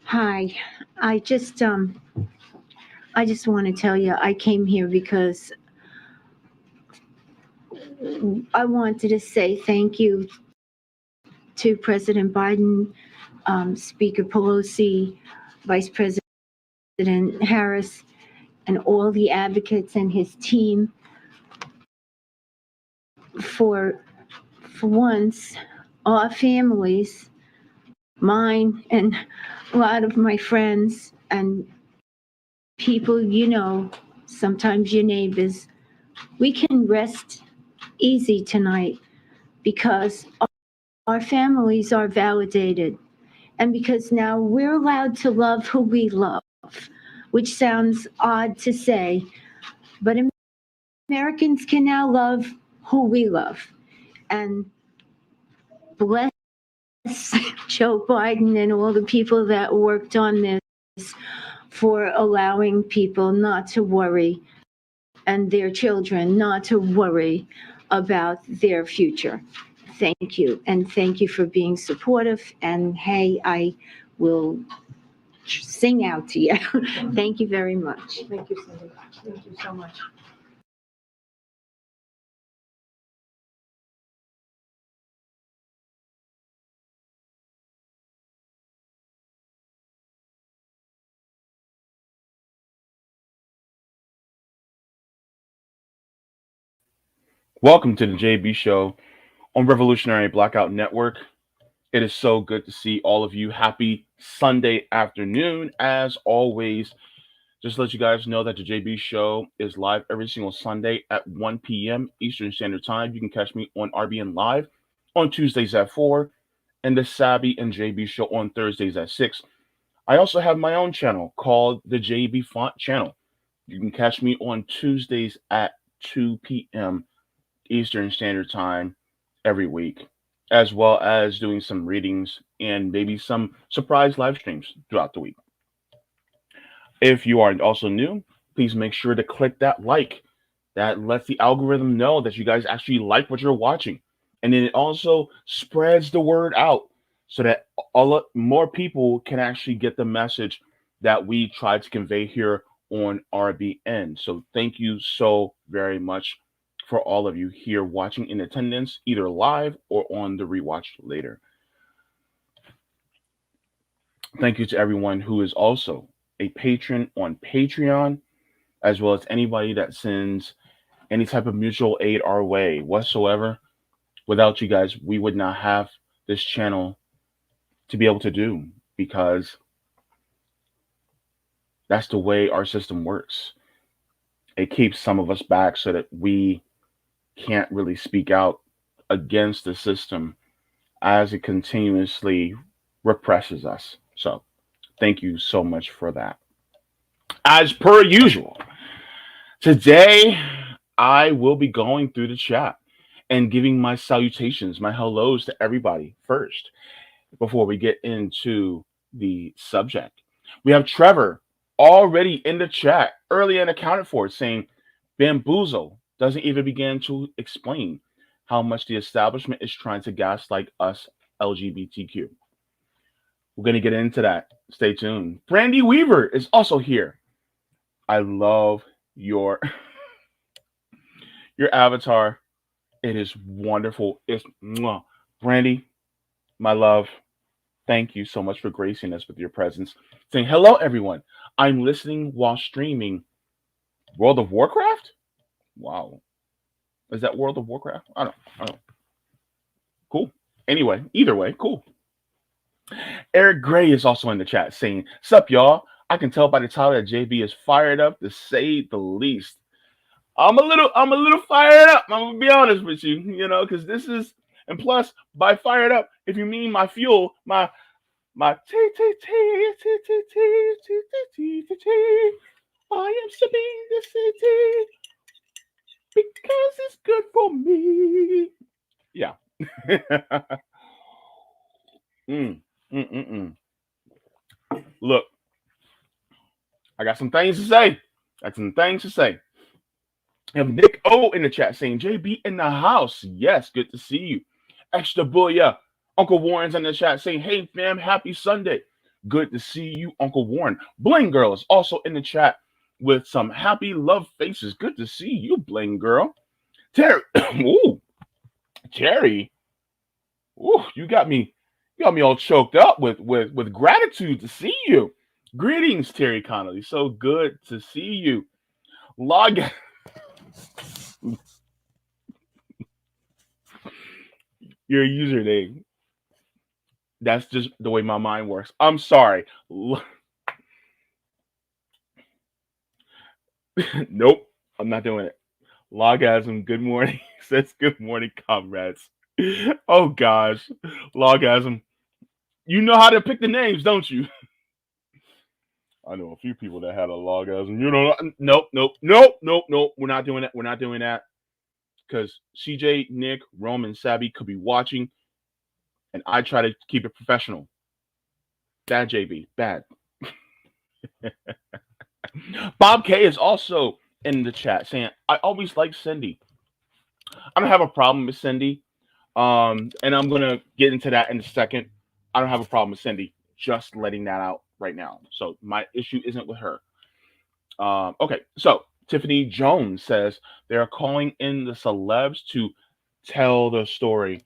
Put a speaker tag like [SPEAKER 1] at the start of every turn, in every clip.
[SPEAKER 1] Hi. I just I just want to tell you I came here because I wanted to say thank you to President Biden, Speaker Pelosi, Vice President Harris, and all the advocates and his team for once our families, mine and a lot of my friends and people sometimes your neighbors, we can rest easy tonight because our families are validated and because now we're allowed to love who we love, which sounds odd to say, but Americans can now love who we love. And bless Joe Biden and all the people that worked on this for allowing people not to worry and their children not to worry about their future. Thank you. And thank you for being supportive. And hey, I will sing out to you. Thank you very much.
[SPEAKER 2] Thank you, Cindy. Thank you so much.
[SPEAKER 3] Welcome to the JB Show on Revolutionary Blackout Network. It is so good to see all of you. Happy Sunday afternoon. As always, just to let you guys know that the JB Show is live every single Sunday at 1 p.m. Eastern Standard Time. You can catch me on RBN Live on Tuesdays at 4 and the Savvy and JB Show on Thursdays at 6. I also have my own channel called the JB Font Channel. You can catch me on Tuesdays at 2 p.m. Eastern Standard Time every week, as well as doing some readings and maybe some surprise live streams throughout the week. If you are also new, please make sure to click that like. That lets the algorithm know that you guys actually like what you're watching. And then it also spreads the word out so that more people can actually get the message that we try to convey here on RBN. So thank you so very much for all of you here watching in attendance, either live or on the rewatch later. Thank you to everyone who is also a patron on Patreon, as well as anybody that sends any type of mutual aid our way whatsoever. Without you guys, we would not have this channel to be able to do, because that's the way our system works. It keeps some of us back so that we can't really speak out against the system as it continuously represses us. So thank you so much for that. As per usual, today I will be going through the chat and giving my salutations, my hellos to everybody first before we get into the subject. We have Trevor already in the chat, early and accounted for, saying Bamboozle doesn't even begin to explain how much the establishment is trying to gaslight us LGBTQ. We're going to get into that. Stay tuned. Brandy Weaver is also here. I love your your avatar. It is wonderful. It's mwah. Brandy, my love. Thank you so much for gracing us with your presence. Saying hello, everyone. I'm listening while streaming World of Warcraft. Wow, is that World of Warcraft? I don't. Cool. Anyway, either way, cool. Eric Gray is also in the chat saying, "Sup, y'all? I can tell by the title that JB is fired up, to say the least. I'm a little fired up. I'm gonna be honest with you, because this is, and plus by fired up, if you mean my fuel, my tea tea tea tea tea tea tea tea tea tea. I am sipping this tea because it's good for me. Yeah. mm, mm, mm, mm. Look, I got some things to say. I have Nick O in the chat saying JB in the house. Yes, good to see you. Extra booyah. Uncle Warren's in the chat saying, hey fam, happy Sunday. Good to see you, Uncle Warren. Bling Girl is also in the chat with some happy love faces. Good to see you, Bling Girl. Terry, ooh, Terry, ooh, you got me all choked up with gratitude to see you. Greetings, Terry Connolly. So good to see you. Log your username. That's just the way my mind works. I'm sorry. Nope, I'm not doing it. Logasm, good morning. Says good morning, comrades. Oh gosh. Logasm. You know how to pick the names, don't you? I know a few people that had a logasm. You know, nope, nope, nope, nope, nope. We're not doing that. We're not doing that. Because CJ, Nick, Roman, Sabby could be watching, and I try to keep it professional. Bad JB. Bad. Bob K is also in the chat saying, I always like Cindy. I don't have a problem with Cindy. And I'm gonna get into that in a second. I don't have a problem with Cindy. Just letting that out right now. So my issue isn't with her. Okay, so Tiffany Jones says they are calling in the celebs to tell the story.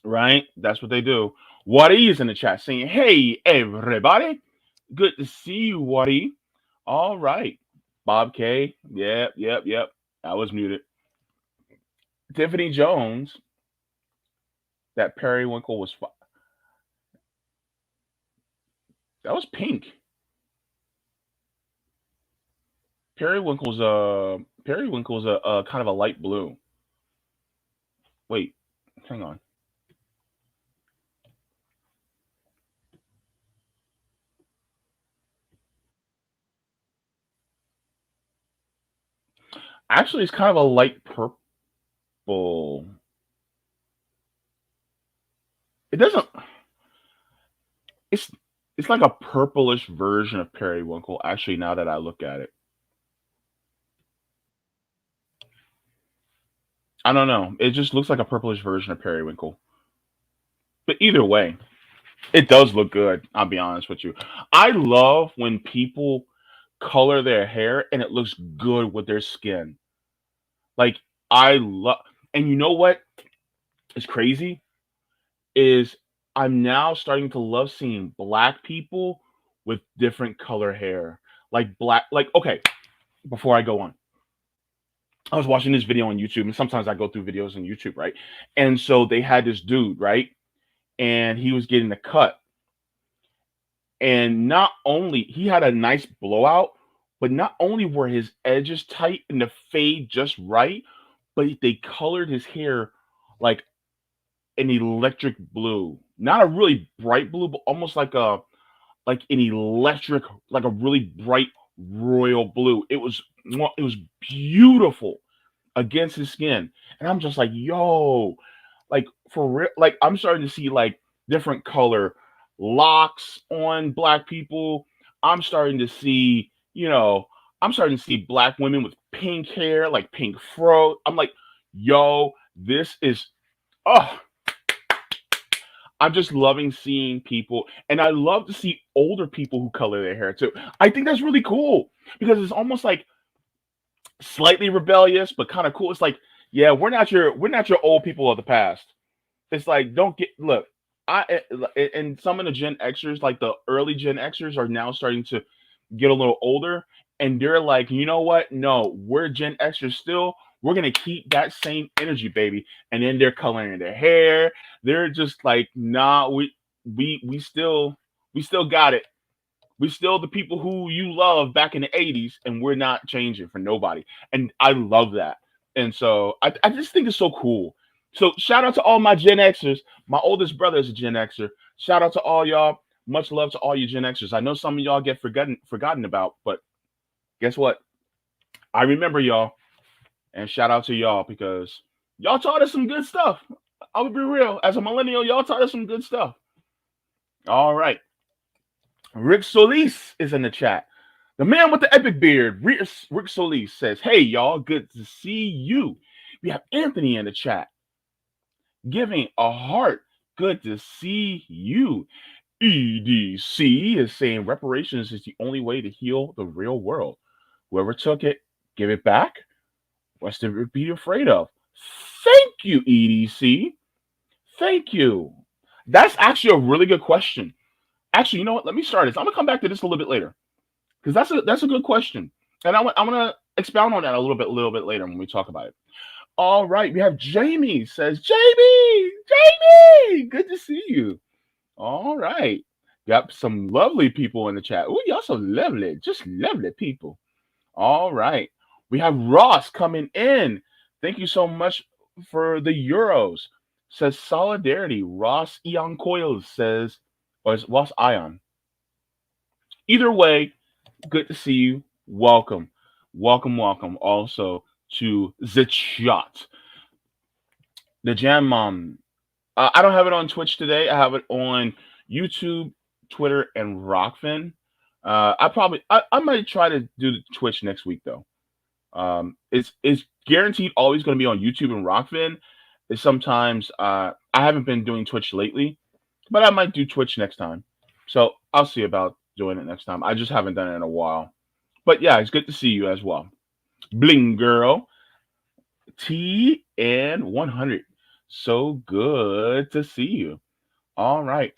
[SPEAKER 3] Right? That's what they do. Wadi is in the chat saying, "Hey everybody, good to see you, Wadi." All right, Bob K. Yep, yep, yep. I was muted. Tiffany Jones. That periwinkle was that was pink. Periwinkle's a kind of a light blue. Wait, hang on. Actually, it's kind of a light purple. It doesn't. It's it's like a purplish version of periwinkle. Actually, now that I look at it, I don't know. It just looks like a purplish version of periwinkle. But either way, it does look good. I'll be honest with you. I love when people color their hair and it looks good with their skin. Like I love, and you know what is crazy is I'm now starting to love seeing black people with different color hair. Like black, like okay. Before I go on, I was watching this video on YouTube, and sometimes I go through videos on YouTube, right? And so they had this dude, right? And he was getting the cut, and not only he had a nice blowout, but not only were his edges tight and the fade just right, but they colored his hair like an electric blue, not a really bright blue, but almost like an electric, like a really bright royal blue. It was beautiful against his skin, and I'm just like, yo, like for real, like I'm starting to see like different color locks on black people. I'm starting to see, I'm starting to see black women with pink hair, like pink fro. I'm like, yo, this is, oh, I'm just loving seeing people, and I love to see older people who color their hair too. I think that's really cool because it's almost like slightly rebellious, but kind of cool. It's like, yeah, we're not your old people of the past. It's like, don't get look. And some of the Gen Xers, like the early Gen Xers, are now starting to get a little older, and they're like, you know what? No, we're Gen Xers still. We're gonna keep that same energy, baby. And then they're coloring their hair. They're just like, nah, we still got it. We still the people who you love back in the 80s, and we're not changing for nobody. And I love that. And so I just think it's so cool. So shout out to all my Gen Xers. My oldest brother is a Gen Xer. Shout out to all y'all. Much love to all you Gen Xers. I know some of y'all get forgotten about, but guess what? I remember y'all. And shout out to y'all because y'all taught us some good stuff. I'll be real. As a millennial, y'all taught us some good stuff. All right. Rick Solis is in the chat. The man with the epic beard, Rick Solis says, "Hey, y'all, good to see you." We have Anthony in the chat giving a heart. Good to see you. EDC is saying reparations is the only way to heal the real world. Whoever took it, give it back. What's to be afraid of? Thank you, EDC. Thank you. That's actually a really good question. Actually, you know what? Let me start this. I'm gonna come back to this a little bit later because that's a good question, and I'm gonna expound on that a little bit later when we talk about it. All right, we have Jamie says, Jamie, good to see you. All right, got some lovely people in the chat. Oh, y'all so lovely, just lovely people. All right, we have Ross coming in. Thank you so much for the euros. Says solidarity. Ross Eon Coils says, or is Ross Ion? Either way, good to see you. Welcome, welcome. Also to the chat, the Jam Mom. I don't have it on Twitch today. I have it on YouTube, Twitter, and Rockfin. I might try to do the Twitch next week though. It's guaranteed always going to be on YouTube and Rockfin. Is sometimes I haven't been doing Twitch lately, but I might do Twitch next time. So I'll see about doing it next time. I just haven't done it in a while. But yeah, it's good to see you as well. Bling girl. TN 100. So good to see you. All right.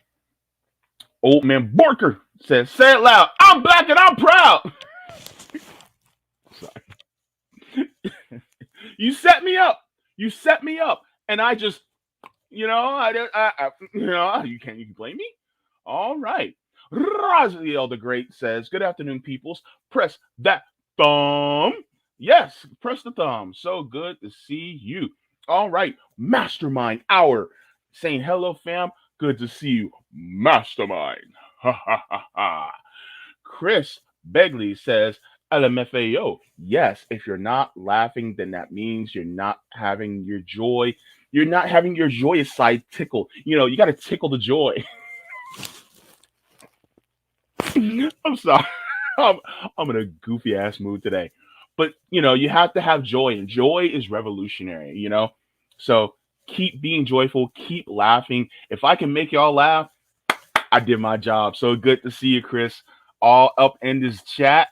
[SPEAKER 3] Old man Borker says, say it loud. I'm black and I'm proud. Sorry. You set me up. You set me up. And I just, you can blame me? All right. Raziel the Great says, good afternoon, peoples. Press that thumb. Yes, press the thumb. So good to see you. All right. Mastermind Hour saying, hello, fam. Good to see you. Mastermind. Ha ha ha ha. Chris Begley says, LMFAO. Yes, if you're not laughing, then that means you're not having your joy. You're not having your joyous side tickle. You got to tickle the joy. I'm sorry. I'm in a goofy ass mood today. But, you have to have joy, and joy is revolutionary, So keep being joyful, keep laughing. If I can make y'all laugh, I did my job. So good to see you, Chris, all up in this chat.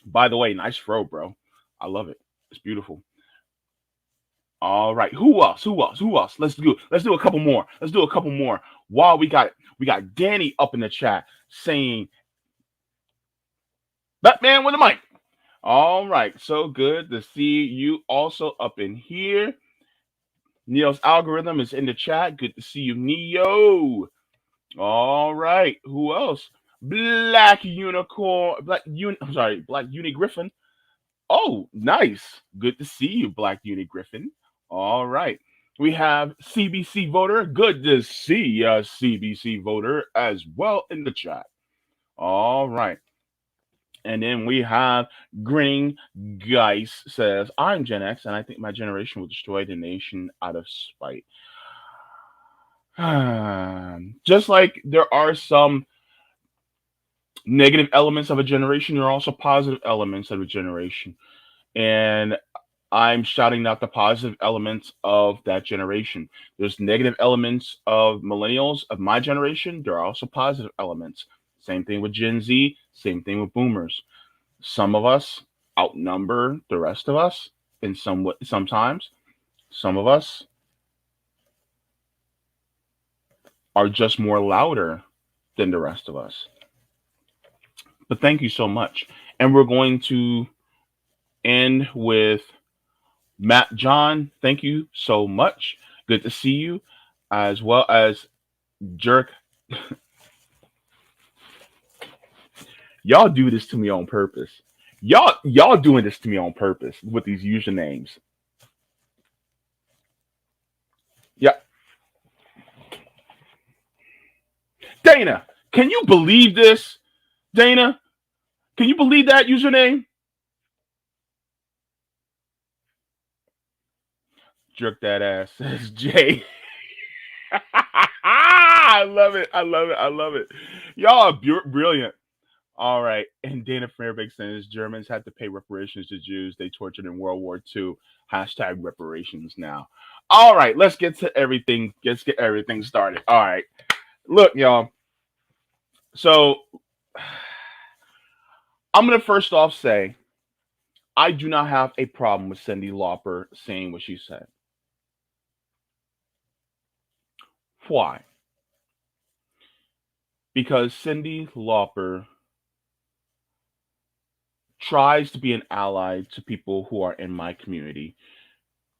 [SPEAKER 3] By the way, nice fro, bro. I love it. It's beautiful. All right. Who else? Let's do a couple more. While we got Danny up in the chat saying, Batman with the mic. All right. So good to see you also up in here. Neo's algorithm is in the chat. Good to see you, Neo. All right. Who else? Black Uni Griffin. Oh, nice. Good to see you, Black Uni Griffin. All right. We have CBC Voter. Good to see you, CBC Voter, as well in the chat. All right. And then we have Grinning Geis says, I'm Gen X, and I think my generation will destroy the nation out of spite. Just like there are some negative elements of a generation, there are also positive elements of a generation. And I'm shouting out the positive elements of that generation. There's negative elements of millennials of my generation. There are also positive elements. Same thing with Gen Z. Same thing with boomers. Some of us outnumber the rest of us in sometimes. Some of us are just more louder than the rest of us. But thank you so much. And we're going to end with Matt John. Thank you so much. Good to see you, as well as Jerk. Y'all do this to me on purpose. Y'all doing this to me on purpose with these usernames. Yeah. Dana, can you believe this? Dana, can you believe that username? Jerk that ass, says Jay. I love it. Y'all are brilliant. All right. And Dana Fairbanks says Germans had to pay reparations to Jews they tortured in World War II. Hashtag reparations now. All right. Let's get to everything. Let's get everything started. All right. Look, y'all. So I'm going to first off say I do not have a problem with Cyndi Lauper saying what she said. Why? Because Cyndi Lauper tries to be an ally to people who are in my community,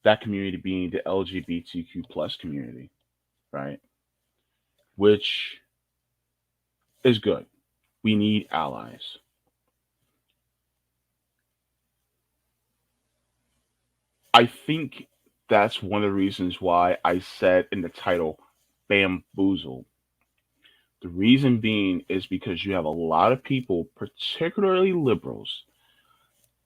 [SPEAKER 3] that community being the LGBTQ plus community, right? Which is good. We need allies. I think that's one of the reasons why I said in the title bamboozle. The reason being is because you have a lot of people, particularly liberals,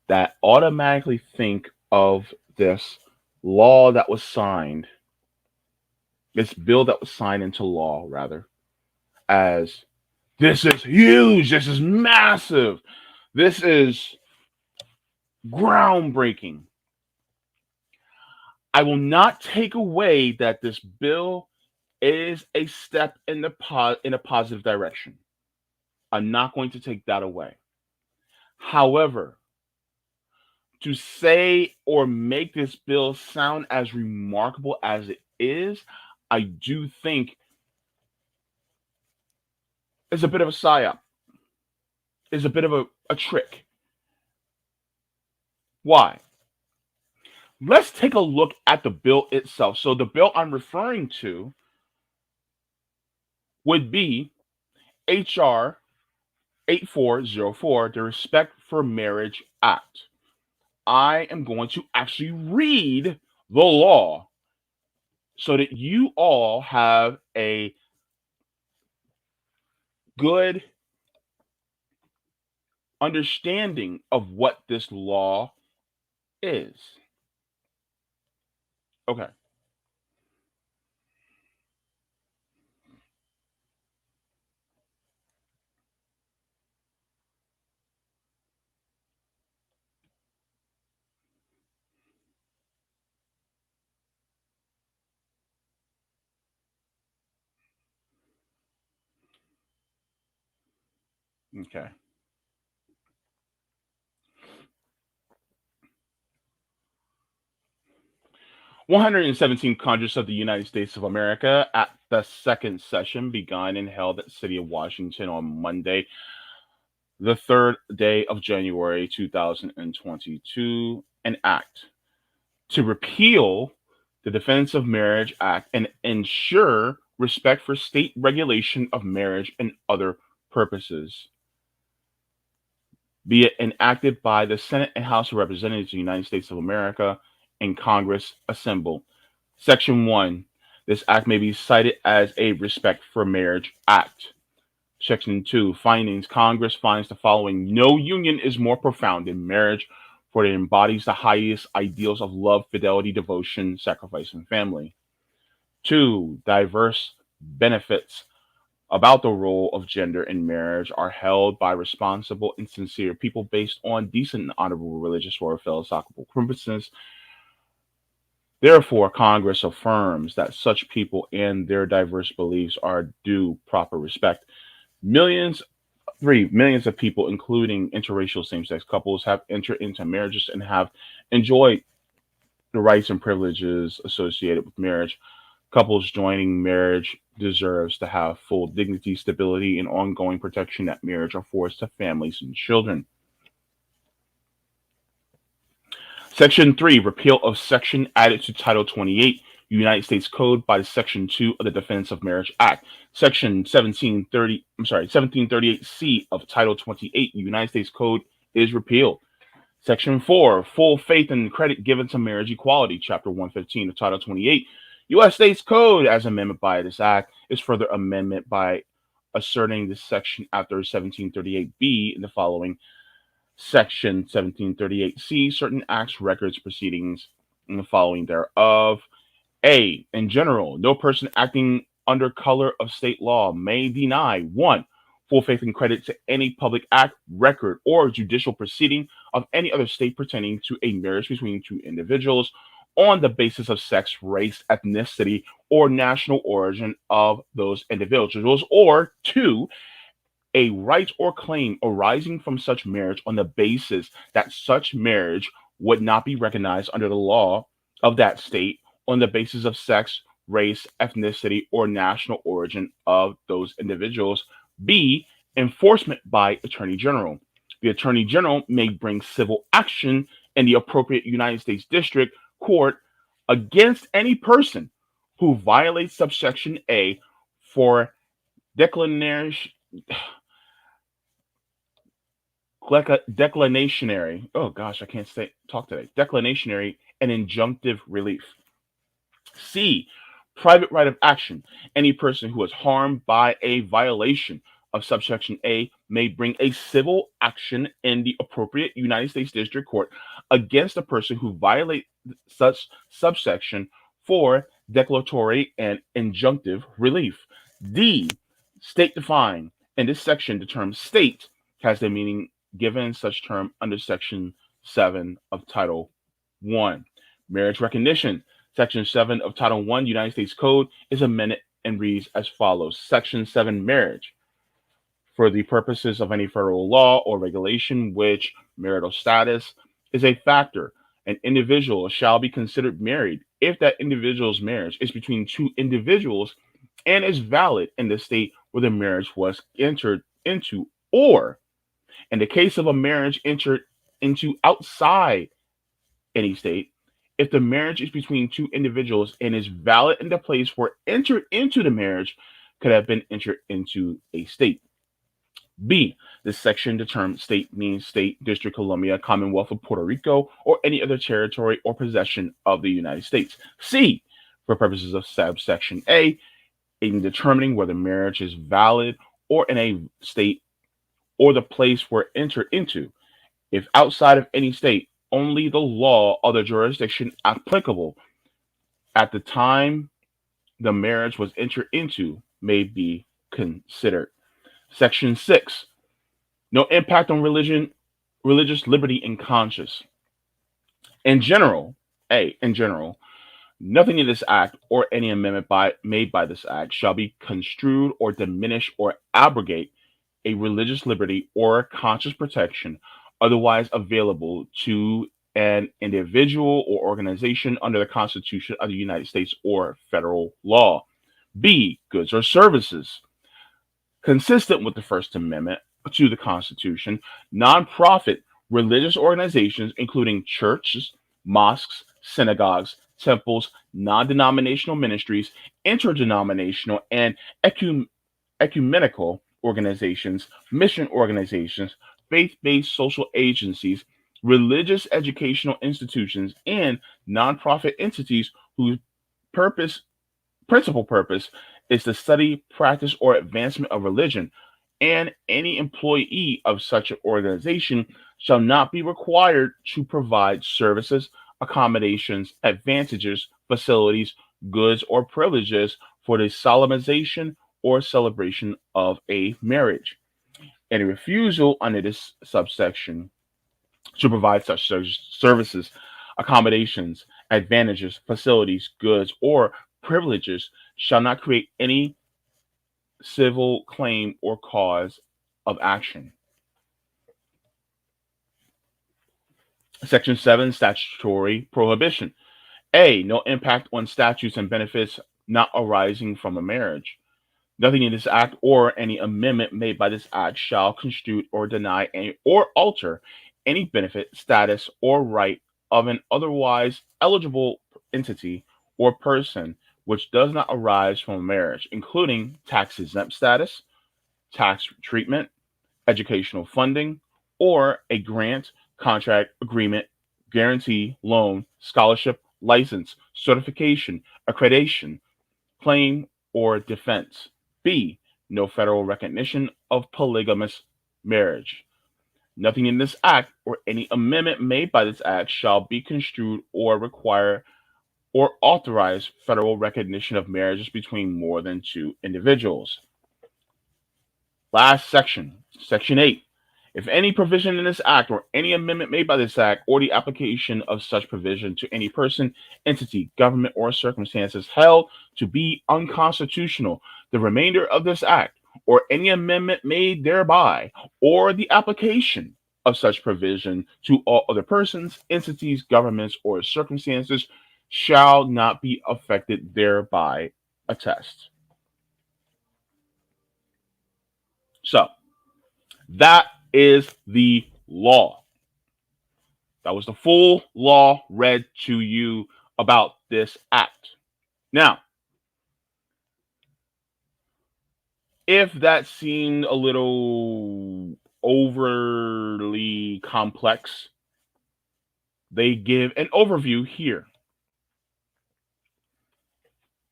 [SPEAKER 3] that automatically think of this law that was signed, this bill that was signed into law, rather, as this is huge, this is massive, this is groundbreaking. I will not take away that this bill is a step in in a positive direction. I'm not going to take that away. However, to say or make this bill sound as remarkable as it is, I do think is a bit of a psyop, is a bit of a trick. Why? Let's take a look at the bill itself. So the bill I'm referring to would be HR 8404, the Respect for Marriage Act. I am going to actually read the law so that you all have a good understanding of what this law is. Okay. Okay. 117 Congress of the United States of America at the second session begun and held at the City of Washington on Monday, the third day of January 2022, an act to repeal the Defense of Marriage Act and ensure respect for state regulation of marriage and other purposes. Be it enacted by the Senate and House of Representatives of the United States of America and Congress assembled. Section 1. This act may be cited as a Respect for Marriage Act. Section 2. Findings. Congress finds the following. No union is more profound than marriage, for it embodies the highest ideals of love, fidelity, devotion, sacrifice, and family. 2. Diverse benefits about the role of gender in marriage are held by responsible and sincere people based on decent and honorable religious or philosophical principles. Therefore, Congress affirms that such people and their diverse beliefs are due proper respect. Millions, 3 millions of people, including interracial same-sex couples, have entered into marriages and have enjoyed the rights and privileges associated with marriage. Couples joining marriage deserves to have full dignity, stability, and ongoing protection that marriage affords to families and children. Section 3, repeal of section added to Title 28 United States Code by Section 2 of the Defense of Marriage Act. Section 1738C of Title 28 United States Code is repealed. Section 4, full faith and credit given to marriage equality, Chapter 115 of Title 28 U.S. States Code, as amendment by this act, is further amendment by asserting this section after 1738B in the following. Section 1738C, certain acts, records, proceedings, and the following thereof. A. In general, no person acting under color of state law may deny 1. Full faith and credit to any public act, record, or judicial proceeding of any other state pertaining to a marriage between two individuals on the basis of sex, race, ethnicity, or national origin of those individuals. Or 2. a right or claim arising from such marriage on the basis that such marriage would not be recognized under the law of that state on the basis of sex, race, ethnicity, or national origin of those individuals. B. Enforcement by Attorney General. The Attorney General may bring civil action in the appropriate United States District Court against any person who violates subsection A for declination, declinationary. Oh gosh, I can't talk today. Declinationary and injunctive relief. C. Private right of action. Any person who is harmed by a violation of subsection A may bring a civil action in the appropriate United States District Court against a person who violates such subsection for declaratory and injunctive relief. D. State defined. In this section, the term state has the meaning given such term under section 7 of Title 1. Marriage recognition. Section 7 of Title 1 United States Code is amended and reads as follows. Section 7 Marriage. For the purposes of any federal law or regulation which marital status is a factor, an individual shall be considered married if that individual's marriage is between two individuals and is valid in the state where the marriage was entered into, or in the case of a marriage entered into outside any state, if the marriage is between two individuals and is valid in the place where entered into the marriage could have been entered into a state. B. This section, the term state means state, District Columbia, Commonwealth of Puerto Rico, or any other territory or possession of the United States. C. For purposes of subsection A, in determining whether marriage is valid or in a state or the place where entered into. If outside of any state, only the law of the jurisdiction applicable at the time the marriage was entered into may be considered. Section 6. No impact on religious liberty and conscience. In general, nothing in this act or any amendment made by this act shall be construed or diminish or abrogate a religious liberty or conscience protection otherwise available to an individual or organization under the Constitution of the United States or federal law. B. Goods or services. Consistent with the First Amendment to the Constitution, nonprofit religious organizations, including churches, mosques, synagogues, temples, non-denominational ministries, interdenominational, and ecumenical organizations, mission organizations, faith-based social agencies, religious educational institutions, and nonprofit entities whose principal purpose is the study, practice, or advancement of religion, and any employee of such an organization shall not be required to provide services, accommodations, advantages, facilities, goods, or privileges for the solemnization or celebration of a marriage. Any refusal under this subsection to provide such services, accommodations, advantages, facilities, goods, or privileges shall not create any civil claim or cause of action. Section 7, Statutory Prohibition. A. No impact on statutes and benefits not arising from a marriage. Nothing in this act or any amendment made by this act shall construe or deny or alter any benefit, status, or right of an otherwise eligible entity or person which does not arise from a marriage, including tax exempt status, tax treatment, educational funding, or a grant, contract, agreement, guarantee, loan, scholarship, license, certification, accreditation, claim, or defense. B. No federal recognition of polygamous marriage. Nothing in this act or any amendment made by this act shall be construed or require or authorize federal recognition of marriages between more than two individuals. Last section, Section 8. If any provision in this act or any amendment made by this act or the application of such provision to any person, entity, government, or circumstances held to be unconstitutional, the remainder of this act or any amendment made thereby, or the application of such provision to all other persons, entities, governments, or circumstances shall not be affected thereby. Attest. So that is the law. That was the full law read to you about this act. Now, if that seemed a little overly complex, they give an overview here.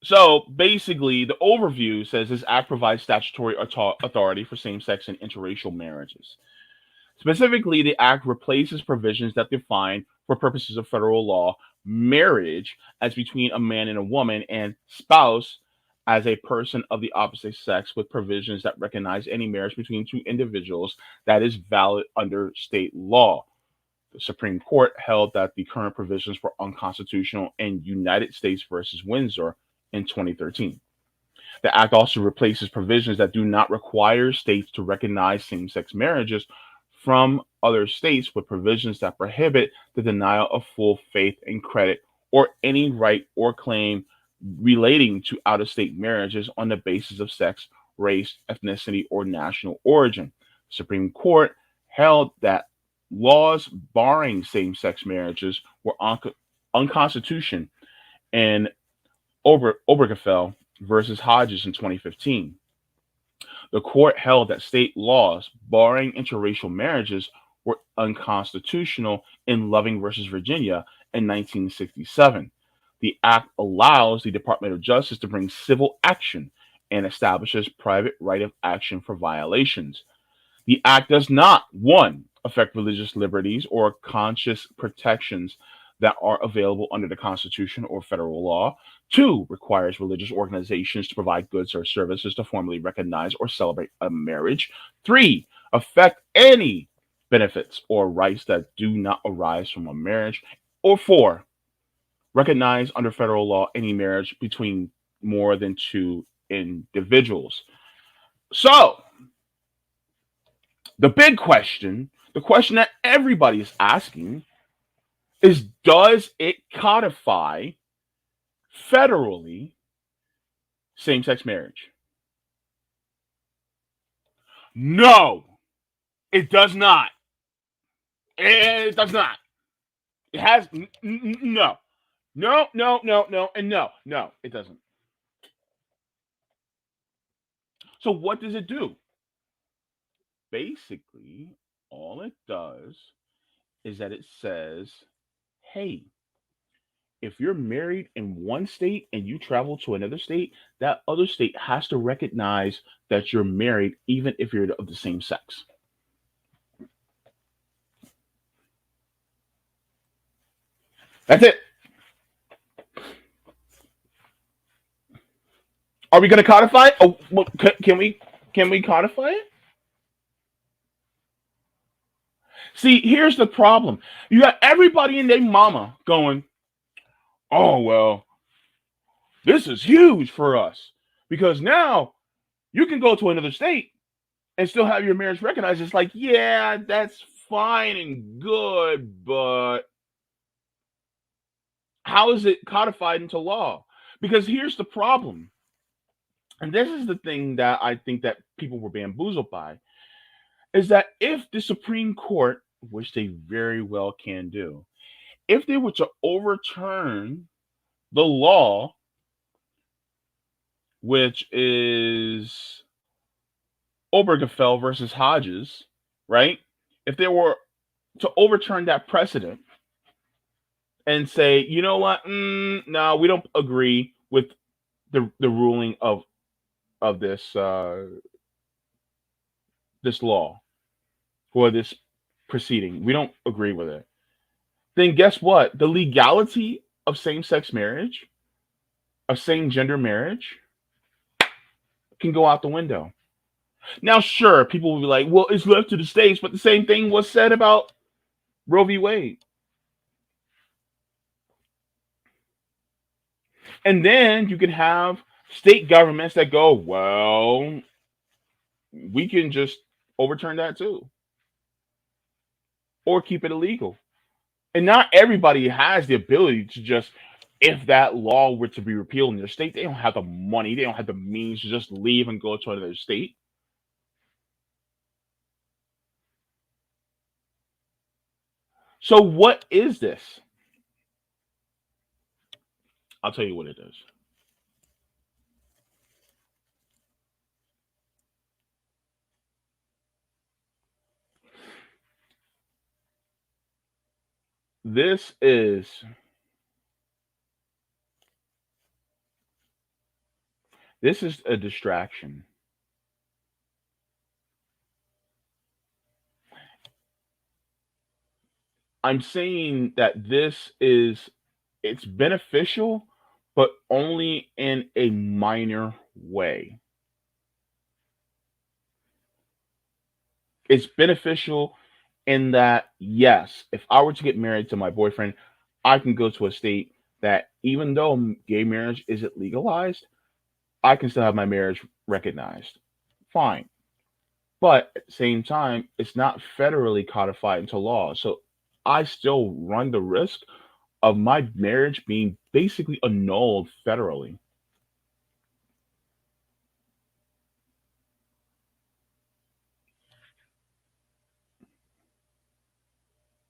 [SPEAKER 3] So basically, the overview says this act provides statutory authority for same sex and interracial marriages. Specifically, the act replaces provisions that define, for purposes of federal law, marriage as between a man and a woman and spouse as a person of the opposite sex with provisions that recognize any marriage between two individuals that is valid under state law. The Supreme Court held that the current provisions were unconstitutional in United States versus Windsor in 2013. The act also replaces provisions that do not require states to recognize same sex marriages from other states with provisions that prohibit the denial of full faith and credit or any right or claim relating to out of state marriages on the basis of sex, race, ethnicity, or national origin. The Supreme Court held that laws barring same sex marriages were unconstitutional in Obergefell versus Hodges in 2015. The court held that state laws barring interracial marriages were unconstitutional in Loving versus Virginia in 1967. The act allows the Department of Justice to bring civil action and establishes private right of action for violations. The act does not, one, affect religious liberties or conscious protections that are available under the Constitution or federal law. Two, requires religious organizations to provide goods or services to formally recognize or celebrate a marriage. Three, affect any benefits or rights that do not arise from a marriage. Or four, recognize under federal law any marriage between more than two individuals. So, the big question, the question that everybody is asking, is does it codify federally same sex marriage? No, it does not. It does not. It has no. No, no, no, no, and no, no, it doesn't. So what does it do? Basically, all it does is that it says, hey, if you're married in one state and you travel to another state, that other state has to recognize that you're married, even if you're of the same sex. That's it. Are we going to codify it? Oh, well, can we codify it? See, here's the problem. You got everybody and their mama going, oh, well, this is huge for us because now you can go to another state and still have your marriage recognized. It's like, yeah, that's fine and good, but how is it codified into law? Because here's the problem. And this is the thing that I think that people were bamboozled by, is that if the Supreme Court, which they very well can do, if they were to overturn the law, which is Obergefell versus Hodges, right? If they were to overturn that precedent and say, you know what, no, we don't agree with the ruling of this law or this proceeding, we don't agree with it, then guess what? The legality of same-sex marriage, of same-gender marriage, can go out the window. Now, sure, people will be like, well, it's left to the states, but the same thing was said about Roe v. Wade. And then you can have state governments that go, well, we can just overturn that too, or keep it illegal. And not everybody has the ability to just, if that law were to be repealed in their state, they don't have the money, they don't have the means to just leave and go to another state. So, what is this? I'll tell you what it is. This is this is a distraction. I'm saying that it's beneficial, but only in a minor way. It's beneficial in that, yes, if I were to get married to my boyfriend, I can go to a state that, even though gay marriage isn't legalized, I can still have my marriage recognized. Fine. But at the same time, it's not federally codified into law. So I still run the risk of my marriage being basically annulled federally.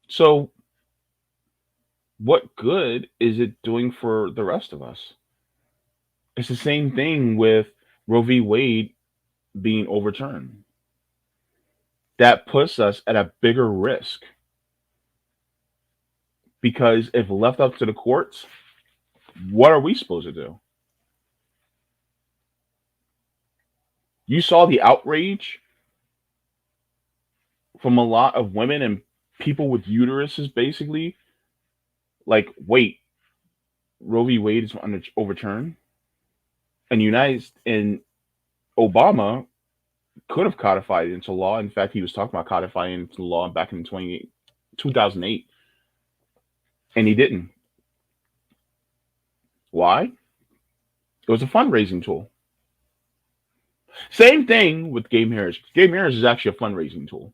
[SPEAKER 3] So, what good is it doing for the rest of us? It's the same thing with Roe v. Wade being overturned. That puts us at a bigger risk because if left up to the courts, what are we supposed to do? You saw the outrage from a lot of women and people with uteruses, basically. Like, wait, Roe v. Wade is overturned, and Obama could have codified it into law. In fact, he was talking about codifying it into law back in 2008, and he didn't. Why? It was a fundraising tool. Same thing with gay marriage. Gay marriage is actually a fundraising tool.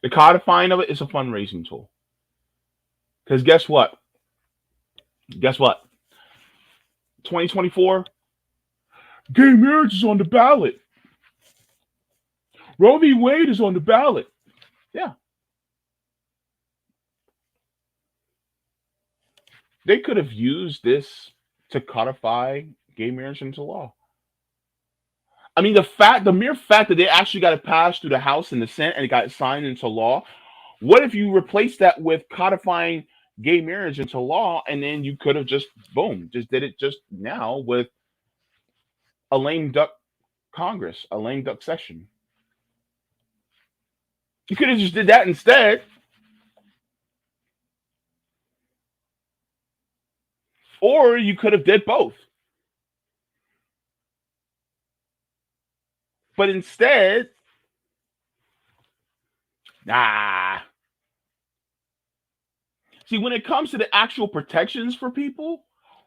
[SPEAKER 3] The codifying of it is a fundraising tool. Because guess what? Guess what? 2024, gay marriage is on the ballot. Roe v. Wade is on the ballot. Yeah. They could have used this to codify gay marriage into law. I mean, the mere fact that they actually got it passed through the House and the Senate and it got signed into law. What if you replace that with codifying gay marriage into law, and then you could have just boom, just did it just now with a lame duck Congress, a lame duck session. You could have just did that instead, or you could have did both. But instead, nah. See, when it comes to the actual protections for people,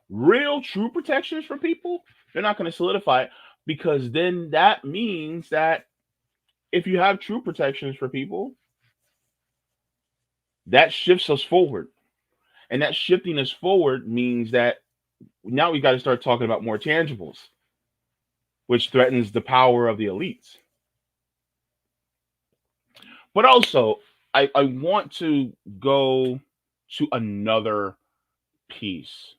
[SPEAKER 3] real true protections for people, they're not going to solidify it, because then that means that if you have true protections for people, that shifts us forward. And that shifting us forward means that now we got to start talking about more tangibles, which threatens the power of the elites. But also, I want to go to another piece.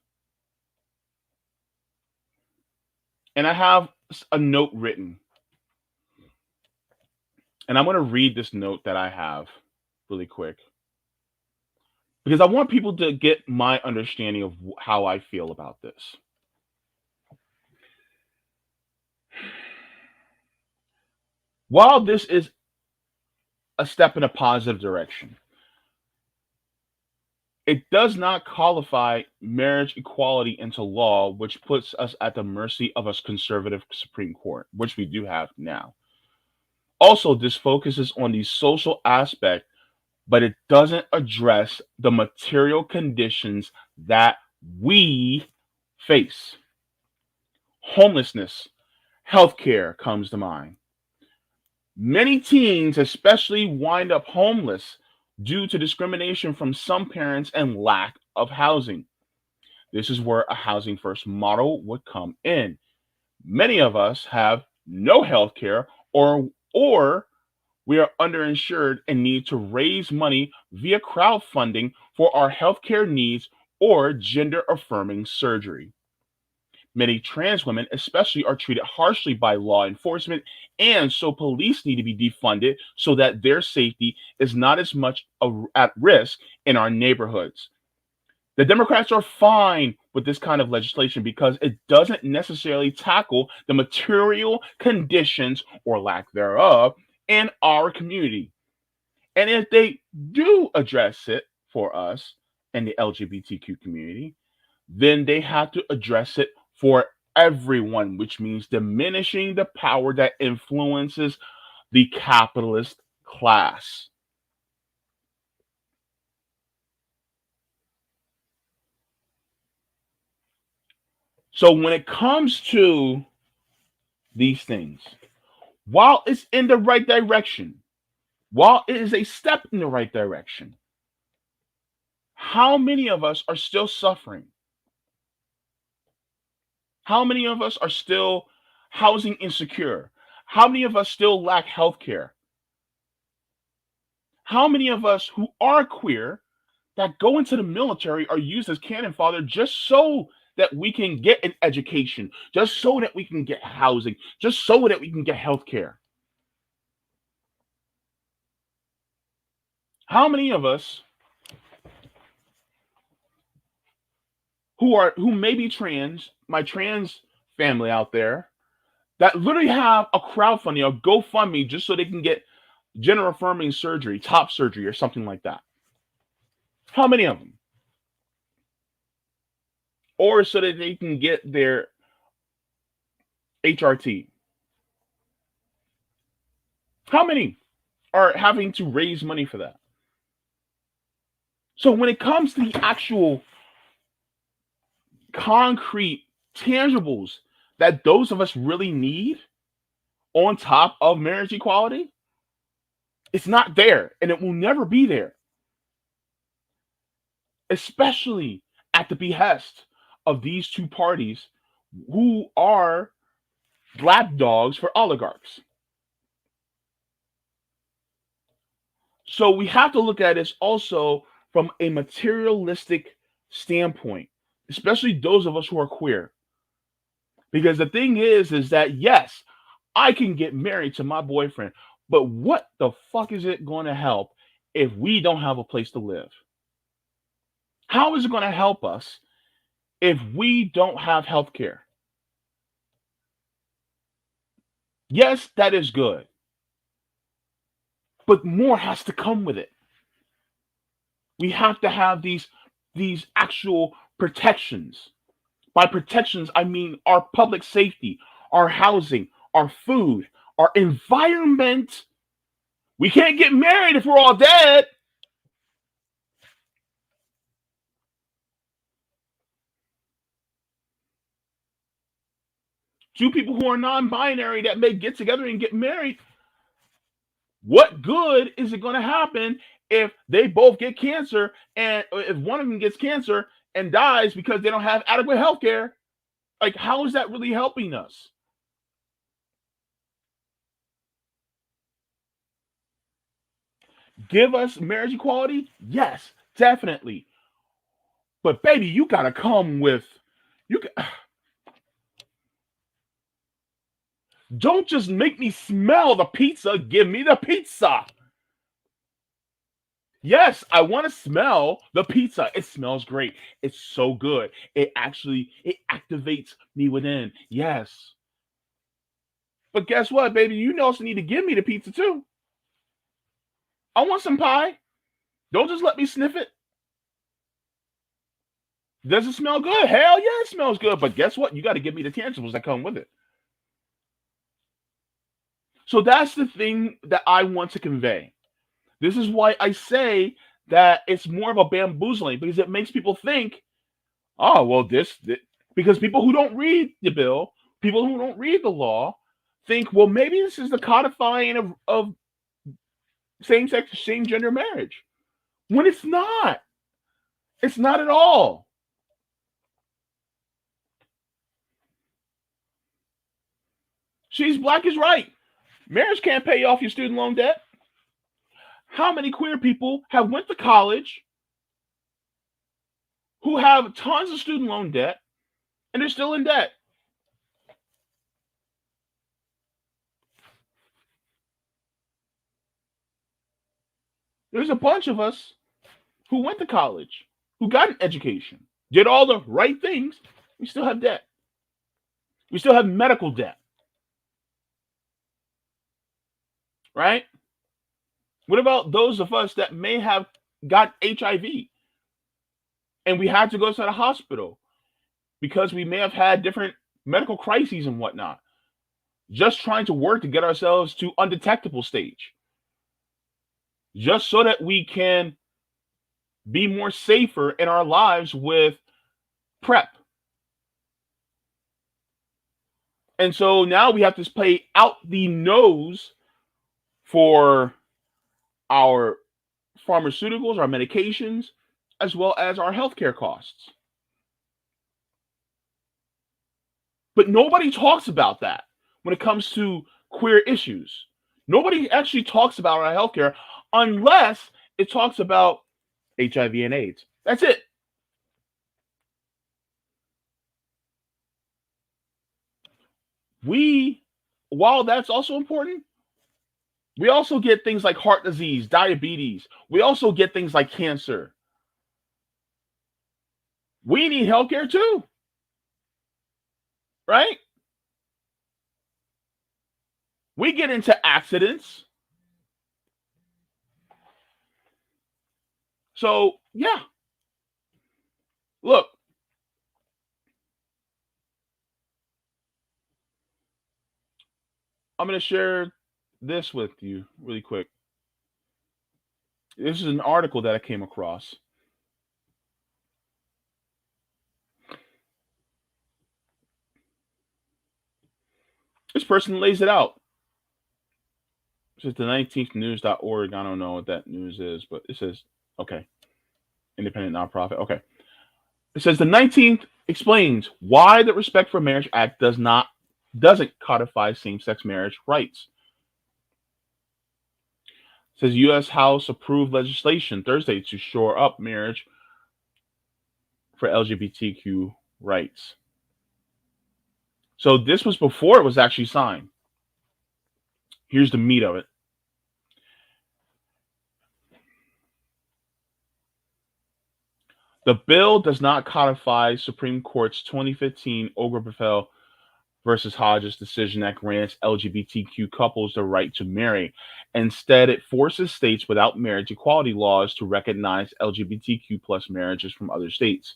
[SPEAKER 3] And I have a note written. And I'm going to read this note that I have really quick, because I want people to get my understanding of how I feel about this. While this is a step in a positive direction, it does not qualify marriage equality into law, which puts us at the mercy of a conservative Supreme Court, which we do have now. Also, this focuses on the social aspect, but it doesn't address the material conditions that we face. Homelessness, healthcare comes to mind. Many teens, especially, wind up homeless due to discrimination from some parents and lack of housing. This is where a housing first model would come in. Many of us have no health care, or we are underinsured and need to raise money via crowdfunding for our healthcare needs or gender affirming surgery. Many trans women, especially, are treated harshly by law enforcement, and so police need to be defunded so that their safety is not as much at risk in our neighborhoods. The Democrats are fine with this kind of legislation because it doesn't necessarily tackle the material conditions or lack thereof in our community. And if they do address it for us in the LGBTQ community, then they have to address it for everyone, which means diminishing the power that influences the capitalist class. So when it comes to these things, while it's in the right direction, while it is a step in the right direction, how many of us are still suffering? How many of us are still housing insecure? How many of us still lack health care? How many of us who are queer that go into the military are used as cannon fodder just so that we can get an education, just so that we can get housing, just so that we can get health care? How many of us who may be trans, my trans family out there, that literally have a crowdfunding, a GoFundMe, just so they can get gender affirming surgery, top surgery, or something like that? How many of them? Or so that they can get their HRT? How many are having to raise money for that? So when it comes to the actual concrete tangibles that those of us really need on top of marriage equality, it's not there, and it will never be there, especially at the behest of these two parties who are lapdogs for oligarchs. So we have to look at this also from a materialistic standpoint, especially those of us who are queer. Because the thing is that yes, I can get married to my boyfriend, but what the fuck is it going to help if we don't have a place to live? How is it going to help us if we don't have health care? Yes, that is good, but more has to come with it. We have to have these actual protections. By protections, I mean our public safety, our housing, our food, our environment. We can't get married if we're all dead. Two people who are non-binary that may get together and get married, what good is it going to happen if they both get cancer, and if one of them gets cancer and dies because they don't have adequate health care? Like, how is that really helping us? Give us marriage equality? Yes, definitely. But baby, you gotta come with you. Don't just make me smell the pizza. Give me the pizza. Yes, I want to smell the pizza. It smells great. It's so good. It activates me within. Yes. But guess what, baby? You also need to give me the pizza too. I want some pie. Don't just let me sniff it. Does it smell good? Hell yeah, it smells good. But guess what? You got to give me the tangibles that come with it. So that's the thing that I want to convey. This is why I say that it's more of a bamboozling, because it makes people think, oh, well, this because people who don't read the bill, people who don't read the law, think, well, maybe this is the codifying of same sex, same gender marriage. When it's not. It's not at all. She's Black is right. Marriage can't pay off your student loan debt. How many queer people have went to college who have tons of student loan debt and they're still in debt? There's a bunch of us who went to college, who got an education, did all the right things. We still have debt. We still have medical debt. Right? What about those of us that may have got HIV and we had to go to the hospital because we may have had different medical crises and whatnot, just trying to work to get ourselves to undetectable stage, just so that we can be more safer in our lives with PrEP. And so now we have to pay out the nose for our pharmaceuticals, our medications, as well as our healthcare costs. But nobody talks about that when it comes to queer issues. Nobody actually talks about our healthcare unless it talks about HIV and AIDS. That's it. While that's also important, we also get things like heart disease, diabetes. We also get things like cancer. We need healthcare too, right? We get into accidents. So, yeah. Look, I'm going to share this with you really quick. This is an article that I came across. This person lays it out. This is the 19thnews.org. I don't know what that news is, but it says, okay, independent nonprofit. Okay. It says the 19th explains why the Respect for Marriage Act doesn't codify same-sex marriage rights. It says U.S. House approved legislation Thursday to shore up marriage for LGBTQ rights. So this was before it was actually signed. Here's the meat of it. The bill does not codify Supreme Court's 2015 Obergefell versus Hodges decision that grants LGBTQ couples the right to marry. Instead, it forces states without marriage equality laws to recognize LGBTQ plus marriages from other states.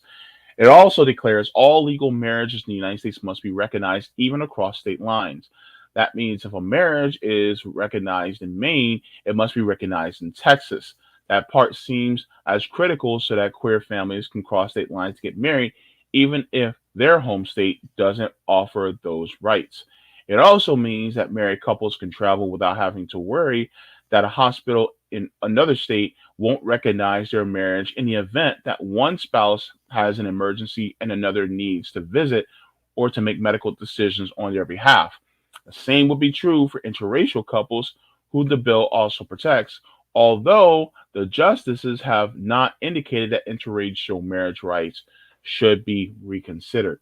[SPEAKER 3] It also declares all legal marriages in the United States must be recognized even across state lines. That means if a marriage is recognized in Maine, it must be recognized in Texas. That part seems as critical so that queer families can cross state lines to get married, even if their home state doesn't offer those rights. It also means that married couples can travel without having to worry that a hospital in another state won't recognize their marriage in the event that one spouse has an emergency and another needs to visit or to make medical decisions on their behalf. The same would be true for interracial couples, who the bill also protects, although the justices have not indicated that interracial marriage rights should be reconsidered.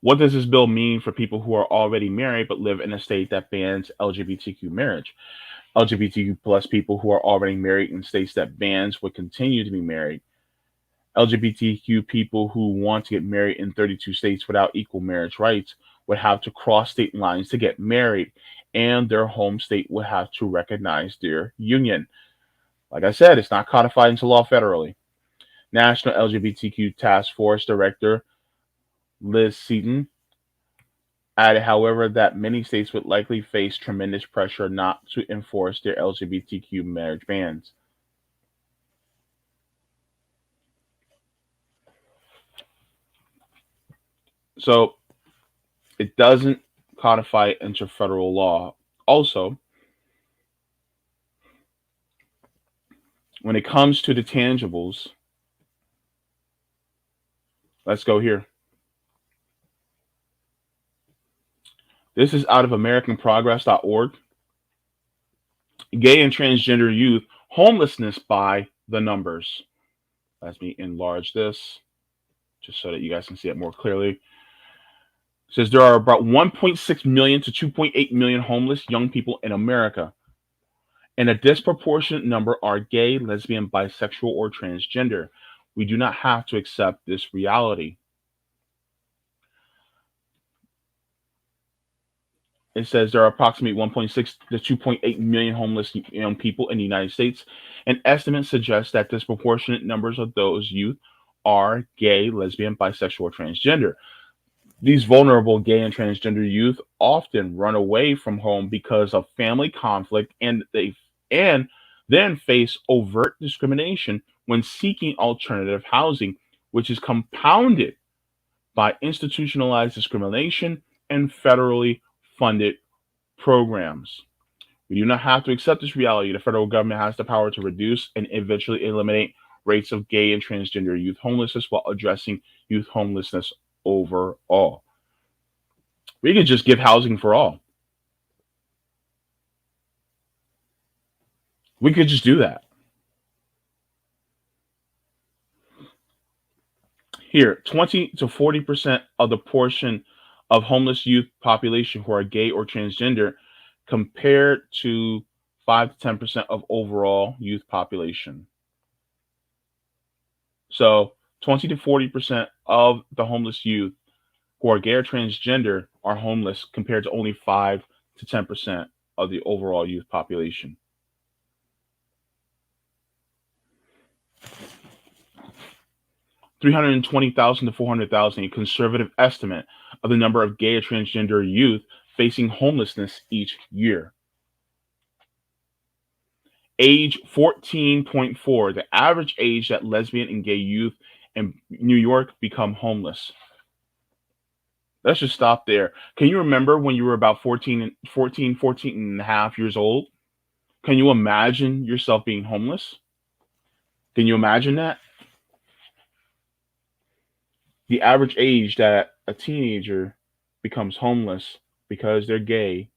[SPEAKER 3] What does this bill mean for people who are already married but live in a state that bans LGBTQ marriage? LGBTQ plus people who are already married in states that bans would continue to be married. LGBTQ people who want to get married in 32 states without equal marriage rights would have to cross state lines to get married, and their home state would have to recognize their union. Like I said, it's not codified into law federally. National LGBTQ Task Force Director Liz Seaton added, however, that many states would likely face tremendous pressure not to enforce their LGBTQ marriage bans. So it doesn't codify it into federal law. Also, when it comes to the tangibles, let's go here. This is out of AmericanProgress.org. Gay and transgender youth homelessness by the numbers. Let me enlarge this just so that you guys can see it more clearly. It says there are about 1.6 million to 2.8 million homeless young people in America, and a disproportionate number are gay, lesbian, bisexual, or transgender. We do not have to accept this reality. It says there are approximately 1.6 to 2.8 million homeless young people in the United States. An estimate suggests that disproportionate numbers of those youth are gay, lesbian, bisexual, or transgender. These vulnerable gay and transgender youth often run away from home because of family conflict, and then face overt discrimination when seeking alternative housing, which is compounded by institutionalized discrimination and federally funded programs. We do not have to accept this reality. The federal government has the power to reduce and eventually eliminate rates of gay and transgender youth homelessness while addressing youth homelessness overall. We could just give housing for all. We could just do that. Here, 20 to 40% of the portion of homeless youth population who are gay or transgender compared to 5 to 10% of overall youth population. So 20 to 40% of the homeless youth who are gay or transgender are homeless compared to only 5 to 10% of the overall youth population. 320,000 to 400,000, a conservative estimate of the number of gay or transgender youth facing homelessness each year. Age 14.4, the average age that lesbian and gay youth in New York become homeless. Let's just stop there. Can you remember when you were about 14 and a half years old? Can you imagine yourself being homeless? Can you imagine that? The average age that a teenager becomes homeless because they're gay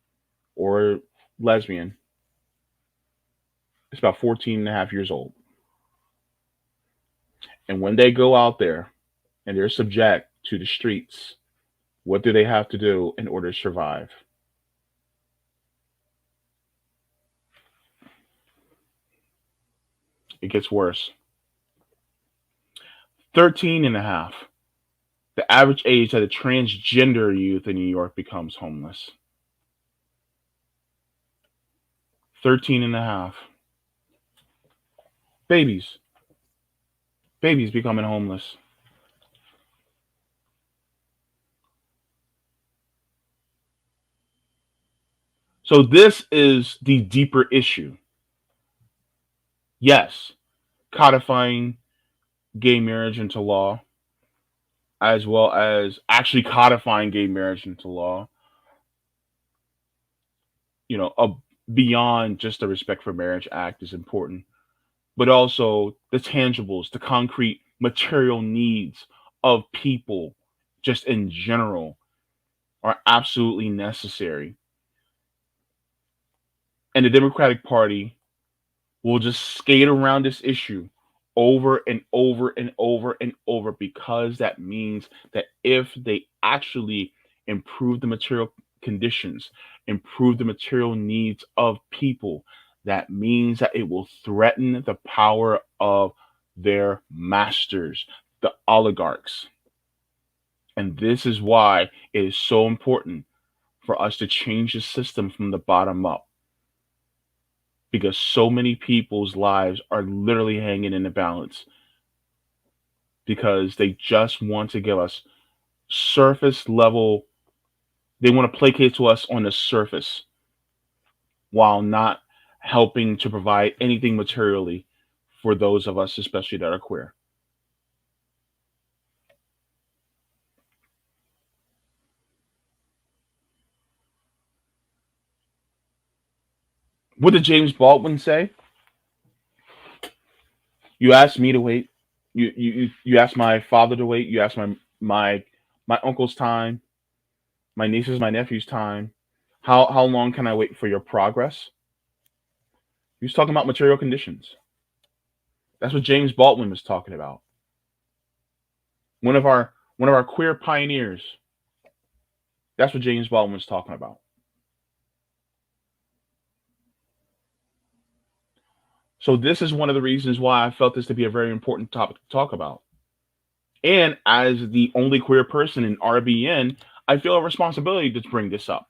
[SPEAKER 3] or lesbian is about 14 and a half years old. And when they go out there and they're subject to the streets, what do they have to do in order to survive? It gets worse. 13 and a half, the average age that a transgender youth in New York becomes homeless. 13 and a half. Babies. Babies becoming homeless. So this is the deeper issue. Yes, codifying gay marriage into law, as well as actually codifying gay marriage into law, you know, beyond just the Respect for Marriage Act is important, but also the tangibles, the concrete material needs of people just in general are absolutely necessary. And the Democratic Party will just skate around this issue over and over and over and over because that means that if they actually improve the material conditions, improve the material needs of people, that means that it will threaten the power of their masters, the oligarchs. And this is why it is so important for us to change the system from the bottom up, because so many people's lives are literally hanging in the balance because they just want to give us surface level, they want to placate to us on the surface while not helping to provide anything materially for those of us, especially that are queer. What did James Baldwin say? You asked me to wait. You asked my father to wait. You asked my uncle's time, my nieces, my nephew's time. How long can I wait for your progress? He was talking about material conditions. That's what James Baldwin was talking about. One of our queer pioneers. That's what James Baldwin was talking about. So this is one of the reasons why I felt this to be a very important topic to talk about. And as the only queer person in RBN, I feel a responsibility to bring this up.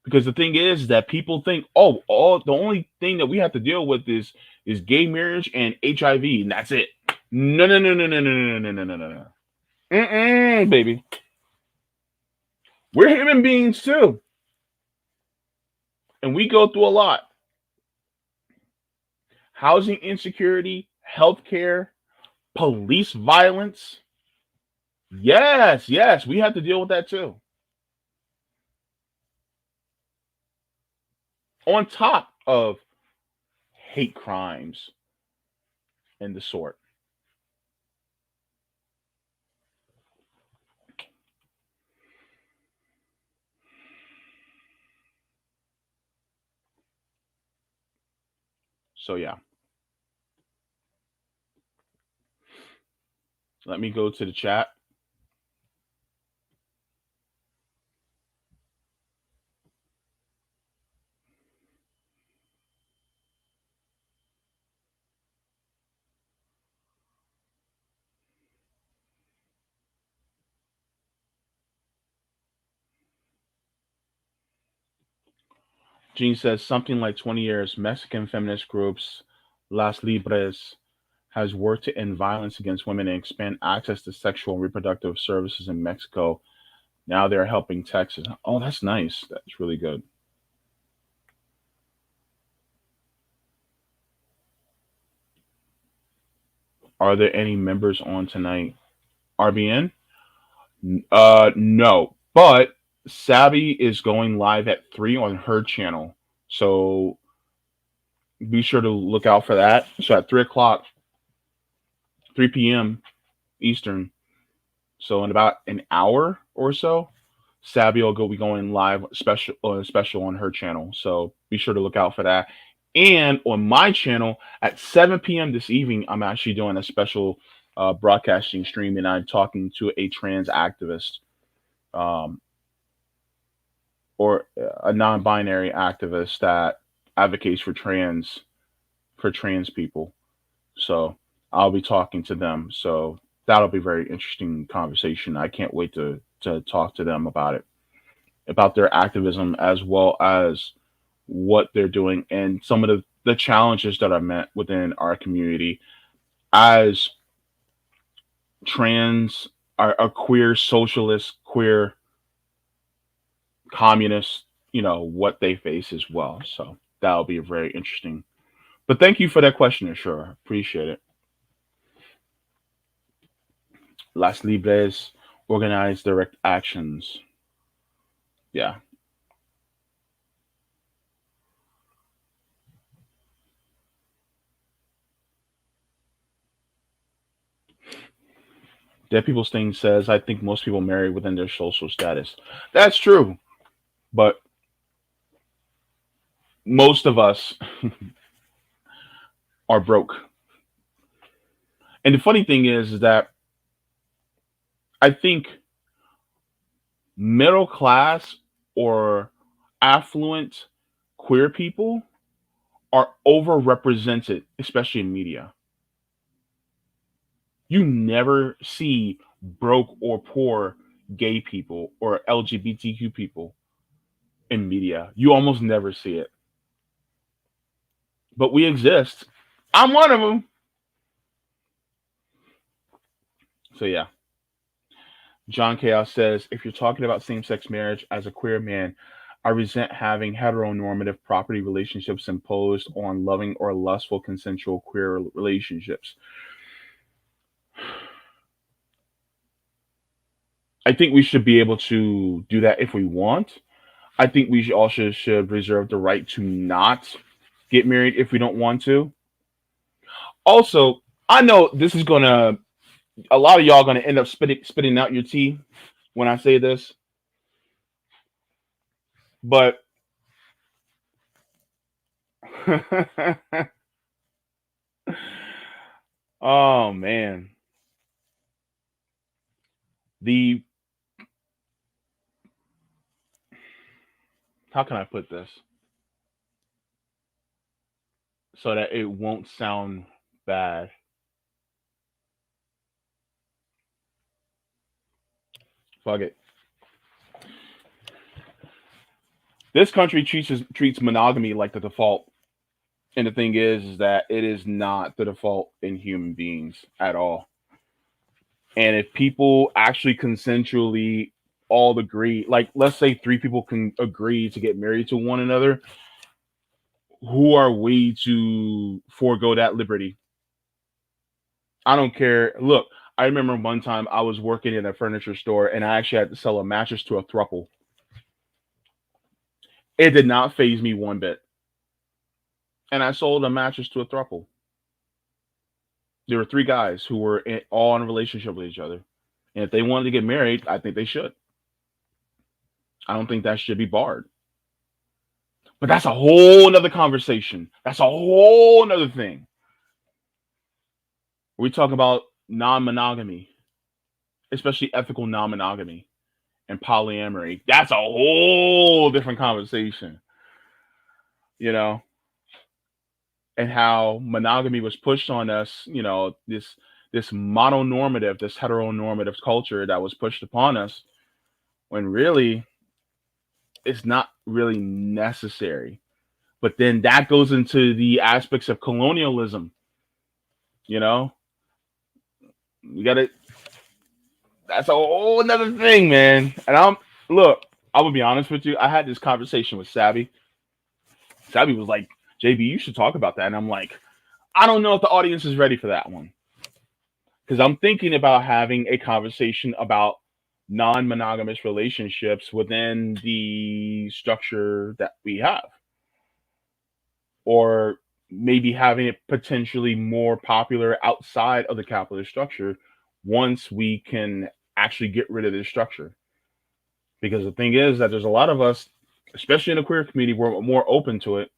[SPEAKER 3] Because the thing is that people think, oh, all the only thing that we have to deal with is gay marriage and HIV, and that's it. No, no, no, no, no, no, no, no, no, no, no. Baby. We're human beings too. And we go through a lot. Housing insecurity, healthcare, police violence. Yes, yes, we have to deal with that too. On top of hate crimes and the sort. So yeah. Let me go to the chat. Gene says something like 20 years, Mexican feminist groups, Las Libres, has worked to end violence against women and expand access to sexual and reproductive services in Mexico. Now they're helping Texas. Oh, that's nice. That's really good. Are there any members on tonight? RBN? No. But Savvy is going live at 3 on her channel. So be sure to look out for that. So at 3 o'clock, 3 p.m. Eastern. So in about an hour or so, Savvy will be going live special on her channel. So be sure to look out for that. And on my channel at 7 p.m. this evening, I'm actually doing a special broadcasting stream, and I'm talking to a trans activist, um, or a non-binary activist that advocates for trans people. So I'll be talking to them. So that'll be a very interesting conversation. I can't wait to talk to them about it, about their activism as well as what they're doing and some of the challenges that are met within our community as trans, are queer socialists, queer communists, what they face as well. So that'll be very interesting. But thank you for that question, sure. Appreciate it. Las Libres organize direct actions. Yeah. Dead People's Thing says, I think most people marry within their social status. That's true. But most of us are broke. And the funny thing is that I think middle class or affluent queer people are overrepresented, especially in media. You never see broke or poor gay people or LGBTQ people in media. You almost never see it. But we exist. I'm one of them. So yeah. John Chaos says, if you're talking about same-sex marriage as a queer man, I resent having heteronormative property relationships imposed on loving or lustful consensual queer relationships. I think we should be able to do that if we want. I think we should reserve the right to not get married if we don't want to. Also, I know this is gonna a lot of y'all gonna end up spitting out your tea when I say this, but oh man, the how can I put this so that it won't sound bad? Fuck it. This country treats monogamy like the default, and the thing is that it is not the default in human beings at all. And if people actually consensually all agree, like let's say three people can agree to get married to one another, who are we to forego that liberty? I don't care. Look, I remember one time I was working in a furniture store and I actually had to sell a mattress to a throuple. It did not phase me one bit. And I sold a mattress to a throuple. There were three guys who were all in a relationship with each other. And if they wanted to get married, I think they should. I don't think that should be barred. But that's a whole nother conversation. That's a whole nother thing. We talk about non-monogamy, especially ethical non-monogamy and polyamory. That's a whole different conversation, you know, and how monogamy was pushed on us, this mononormative, this heteronormative culture that was pushed upon us when really it's not really necessary. But then that goes into the aspects of colonialism, you know. You gotta That's a whole another thing, man. And look, I will be honest with you. I had this conversation with Savvy. Savvy was like, JB, you should talk about that. And I'm like, I don't know if the audience is ready for that one. Because I'm thinking about having a conversation about non-monogamous relationships within the structure that we have. Or maybe having it potentially more popular outside of the capitalist structure once we can actually get rid of this structure. Because the thing is that there's a lot of us, especially in the queer community, we're more open to it.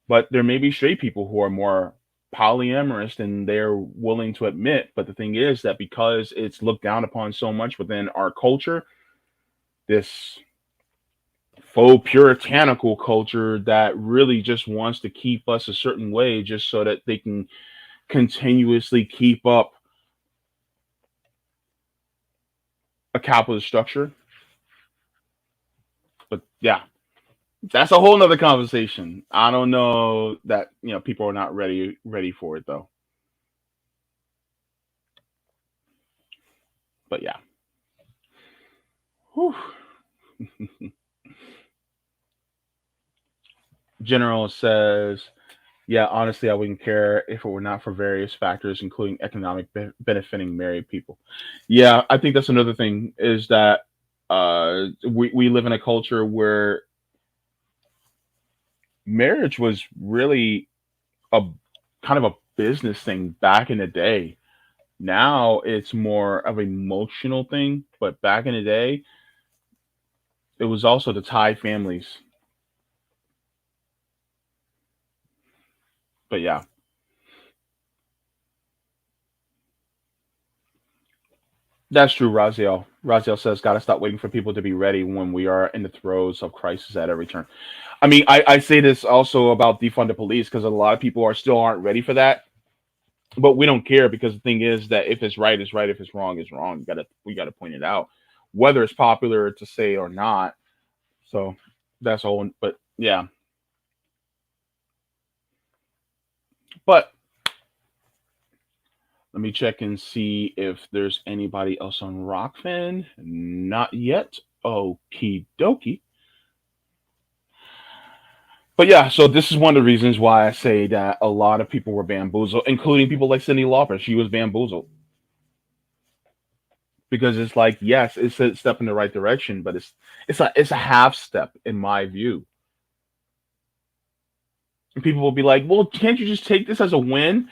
[SPEAKER 3] But there may be straight people who are more polyamorous and they're willing to admit. But the thing is that because it's looked down upon so much within our culture, this faux puritanical culture that really just wants to keep us a certain way just so that they can continuously keep up a capitalist structure. But yeah, that's a whole nother conversation. I don't know that people are not ready for it though. But yeah. Whew. General says, yeah, honestly, I wouldn't care if it were not for various factors, including economic benefiting married people. Yeah, I think that's another thing is that we live in a culture where marriage was really a kind of a business thing back in the day. Now it's more of an emotional thing, but back in the day, it was also to tie families. But yeah, that's true, Raziel. Raziel says, gotta stop waiting for people to be ready when we are in the throes of crisis at every turn. I mean, I say this also about defund the police because a lot of people still aren't ready for that. But we don't care because the thing is that if it's right, it's right. If it's wrong, it's wrong. We gotta point it out, whether it's popular to say or not. So that's all. But yeah, but let me check and see if there's anybody else on Rockfin. Not yet. Okie dokie. But yeah, so this is one of the reasons why I say that a lot of people were bamboozled, including people like Cindy Lauper. She was bamboozled. because it's like, yes, it's a step in the right direction, but it's a half step in my view. And people will be like, well, can't you just take this as a win?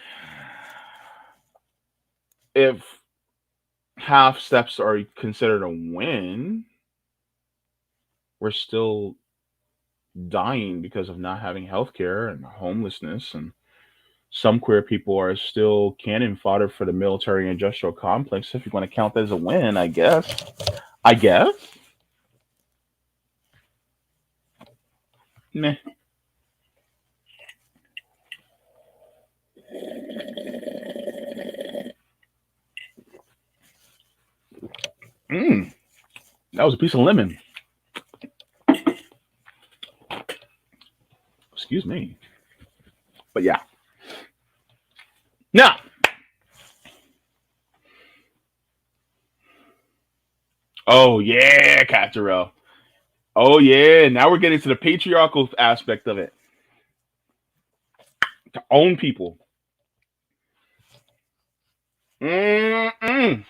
[SPEAKER 3] If half steps are considered a win, we're still dying because of not having health care and homelessness, and some queer people are still cannon fodder for the military industrial complex. If you want to count that as a win, I guess. I guess. Meh. Mm, that was a piece of lemon. Excuse me. But yeah. Now, oh yeah, Catterell. Oh yeah. Now we're getting to the patriarchal aspect of it. To own people. Mm-mm.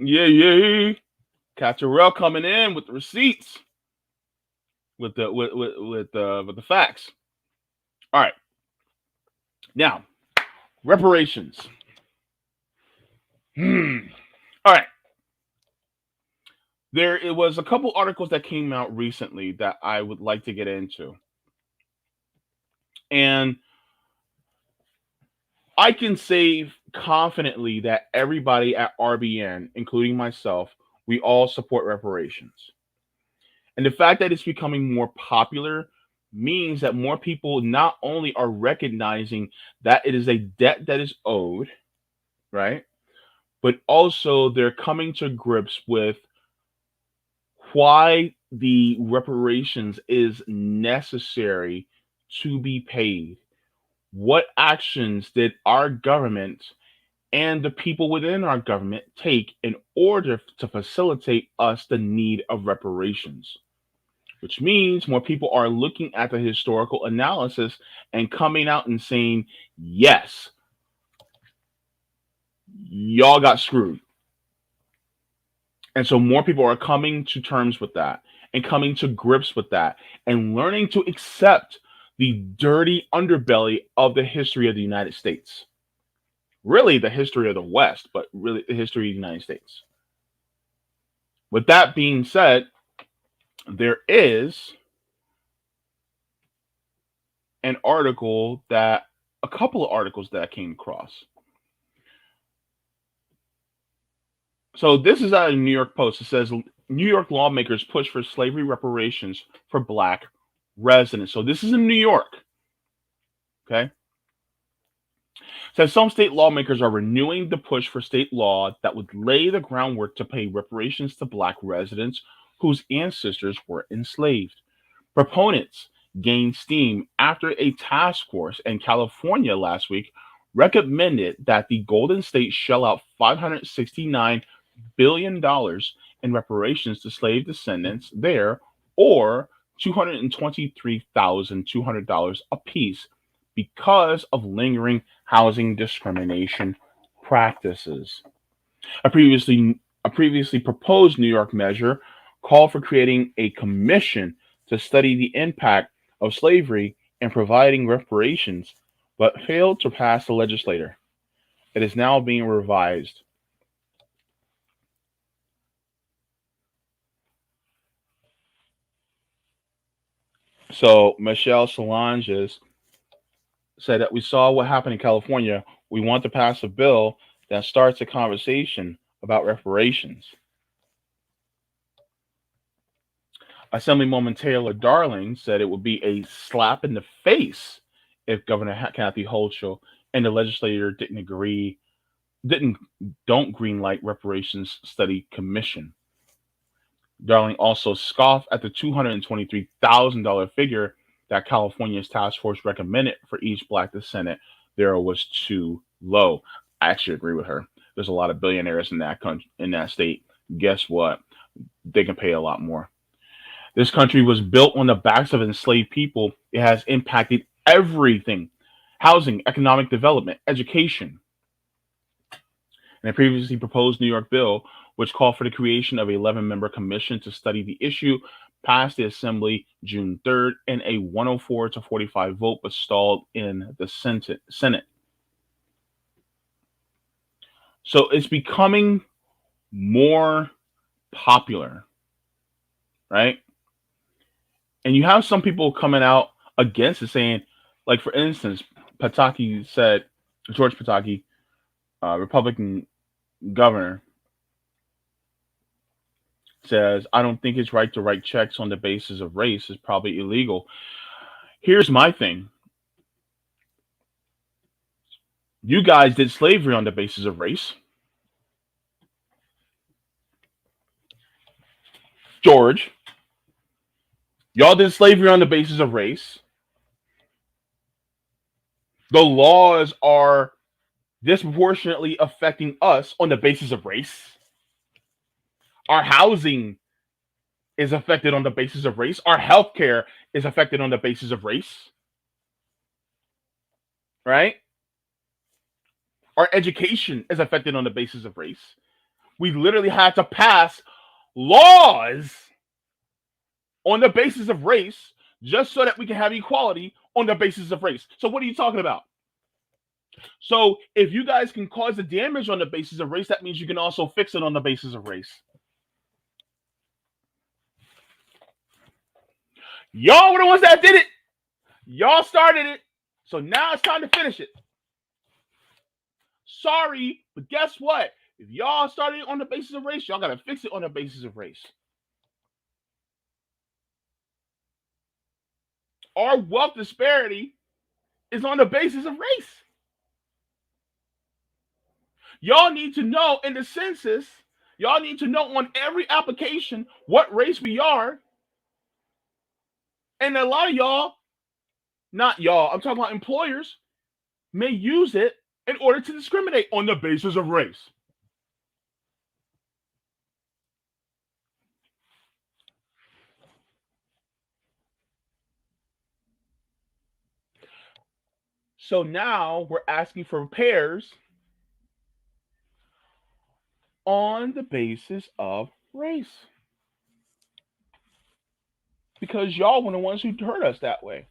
[SPEAKER 3] Yeah, yeah. Catterell coming in with the receipts, with the facts. All right. Now, reparations. All right. There it was a couple articles that came out recently that I would like to get into. And I can say confidently that everybody at RBN, including myself, we all support reparations. And the fact that it's becoming more popular means that more people not only are recognizing that it is a debt that is owed, right? But also they're coming to grips with why the reparations is necessary to be paid. What actions did our government and the people within our government take in order to facilitate us the need of reparations? Which means more people are looking at the historical analysis and coming out and saying, yes, y'all got screwed. And so more people are coming to terms with that and coming to grips with that and learning to accept the dirty underbelly of the history of the United States. Really, the history of the West, but really the history of the United States. With that being said, there is an article that a couple of articles that I came across. So this is out of the New York Post. It says New York lawmakers push for slavery reparations for Black residents. So this is in New York. Okay. It says some state lawmakers are renewing the push for state law that would lay the groundwork to pay reparations to Black residents whose ancestors were enslaved. Proponents gained steam after a task force in California last week recommended that the Golden State shell out $569 billion in reparations to slave descendants there, or $223,200 apiece, because of lingering housing discrimination practices. A previously proposed New York measure called for creating a commission to study the impact of slavery and providing reparations, but failed to pass the legislature. It is now being revised. So Michelle Solanges said that we saw what happened in California. We want to pass a bill that starts a conversation about reparations. Assemblywoman Taylor Darling said it would be a slap in the face if Governor Kathy Hochul and the legislature don't greenlight reparations study commission. Darling also scoffed at the $223,000 figure that California's task force recommended for each Black descendant. There was too low. I actually agree with her. There's a lot of billionaires in that country, in that state. Guess what? They can pay a lot more. This country was built on the backs of enslaved people. It has impacted everything: housing, economic development, education. And a previously proposed New York bill which called for the creation of an 11-member commission to study the issue, passed the Assembly June 3rd in a 104 to 45 vote, but stalled in the Senate. So it's becoming more popular, right? And you have some people coming out against it saying, like, for instance, Pataki said, George Pataki, Republican governor, says, I don't think it's right to write checks on the basis of race. Is probably illegal. Here's my thing. You guys did slavery on the basis of race. George, y'all did slavery on the basis of race. The laws are disproportionately affecting us on the basis of race. Our housing is affected on the basis of race. Our healthcare is affected on the basis of race. Right? Our education is affected on the basis of race. We literally had to pass laws on the basis of race just so that we can have equality on the basis of race. So what are you talking about? So if you guys can cause the damage on the basis of race, that means you can also fix it on the basis of race. Y'all were the ones that did it. Y'all started it. So now it's time to finish it. Sorry, but guess what? If y'all started on the basis of race, y'all got to fix it on the basis of race. Our wealth disparity is on the basis of race. Y'all need to know in the census, y'all need to know on every application what race we are. And a lot of y'all, not y'all, I'm talking about employers, may use it in order to discriminate on the basis of race. So now we're asking for repairs on the basis of race. Because y'all were the ones who hurt us that way.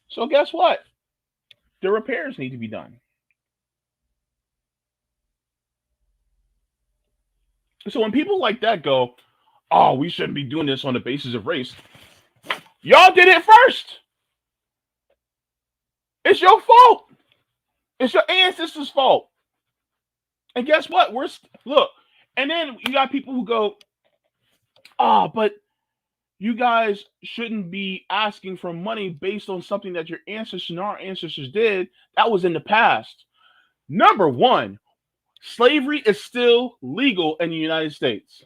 [SPEAKER 3] So guess what? The repairs need to be done. So when people like that go, oh, we shouldn't be doing this on the basis of race, y'all did it first. It's your fault. It's your ancestors' fault. And guess what? Look, and then you got people who go, oh, but you guys shouldn't be asking for money based on something that your ancestors and our ancestors did. That was in the past. Number one, slavery is still legal in the United States.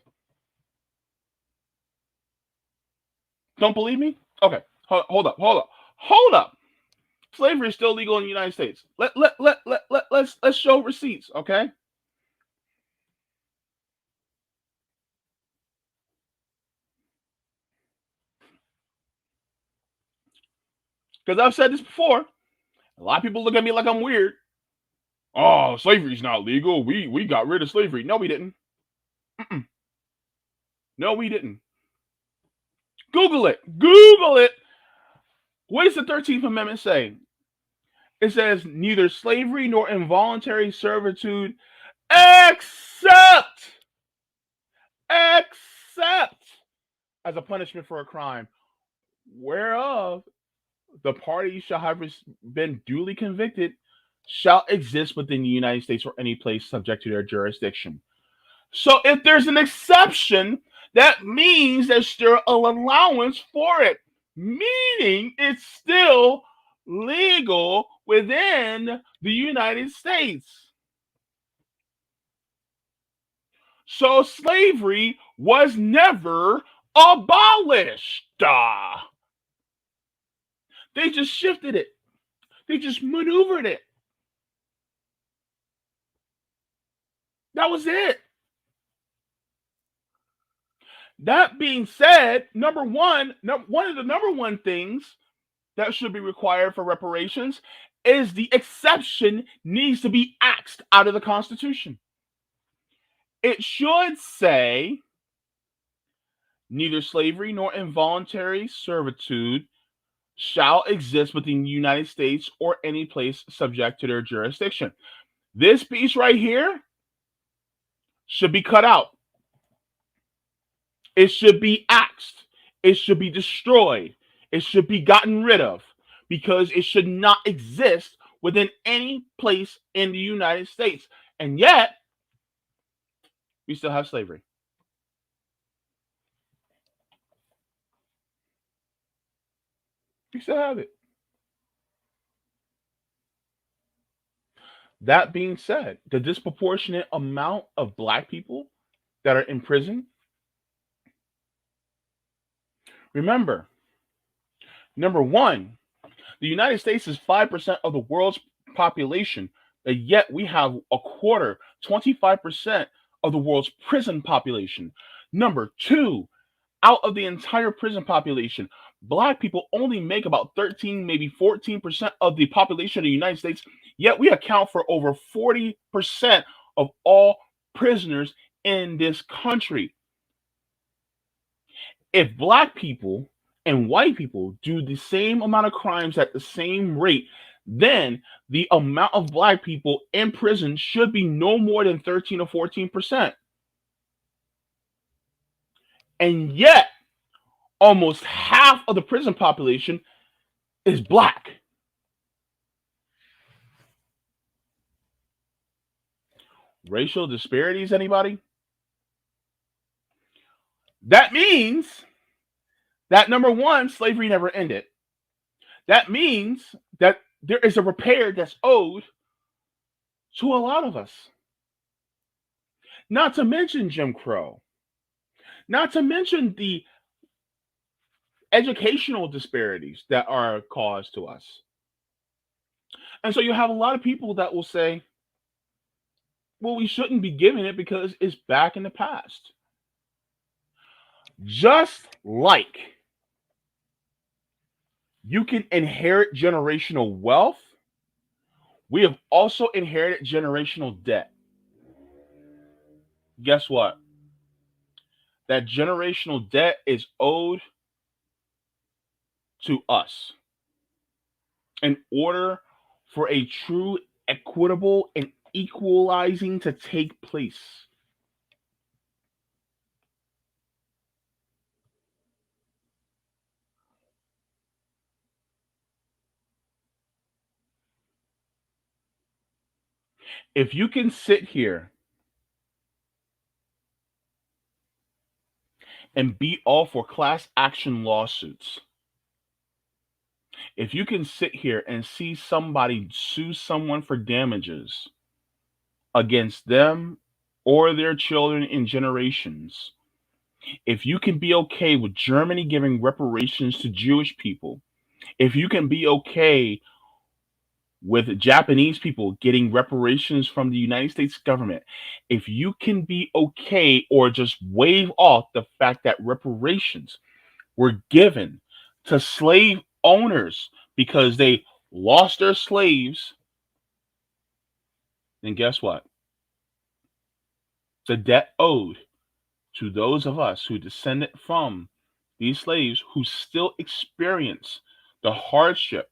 [SPEAKER 3] Don't believe me? Okay, hold up. Slavery is still legal in the United States. Let's show receipts, okay? Because I've said this before. A lot of people look at me like I'm weird. Oh, slavery's not legal. We got rid of slavery. No, we didn't. Mm-mm. No, we didn't. Google it. Google it. What does the 13th Amendment say? It says neither slavery nor involuntary servitude except as a punishment for a crime whereof the party shall have been duly convicted shall exist within the United States or any place subject to their jurisdiction. So if there's an exception, that means there's still an allowance for it, meaning it's still legal within the United States. So slavery was never abolished. They just shifted it. They just maneuvered it. That was it. That being said, one of the number one things that should be required for reparations is the exception needs to be axed out of the Constitution. It should say neither slavery nor involuntary servitude shall exist within the United States or any place subject to their jurisdiction. This piece right here should be cut out. It should be axed. It should be destroyed. It should be gotten rid of because it should not exist within any place in the United States. And yet, we still have slavery. We still have it. That being said, the disproportionate amount of black people that are in prison, remember, number one, the United States is 5% of the world's population, and yet we have a quarter, 25% of the world's prison population. Number two, out of the entire prison population, black people only make about 13, maybe 14% of the population of the United States, yet we account for over 40% of all prisoners in this country. If black people and white people do the same amount of crimes at the same rate, then the amount of black people in prison should be no more than 13 or 14%. And yet, almost half of the prison population is black. Racial disparities, anybody? That means that number one, slavery never ended. That means that there is a repair that's owed to a lot of us. Not to mention Jim Crow. Not to mention the educational disparities that are caused to us. And so you have a lot of people that will say, well, we shouldn't be giving it because it's back in the past. Just like you can inherit generational wealth, we have also inherited generational debt. Guess what? That generational debt is owed to us in order for a true equitable and equalizing to take place. If you can sit here and be all for class action lawsuits, if you can sit here and see somebody sue someone for damages against them or their children in generations, if you can be okay with Germany giving reparations to Jewish people, if you can be okay with Japanese people getting reparations from the United States government, if you can be okay or just wave off the fact that reparations were given to slave owners because they lost their slaves, then guess what? The debt owed to those of us who descended from these slaves who still experience the hardship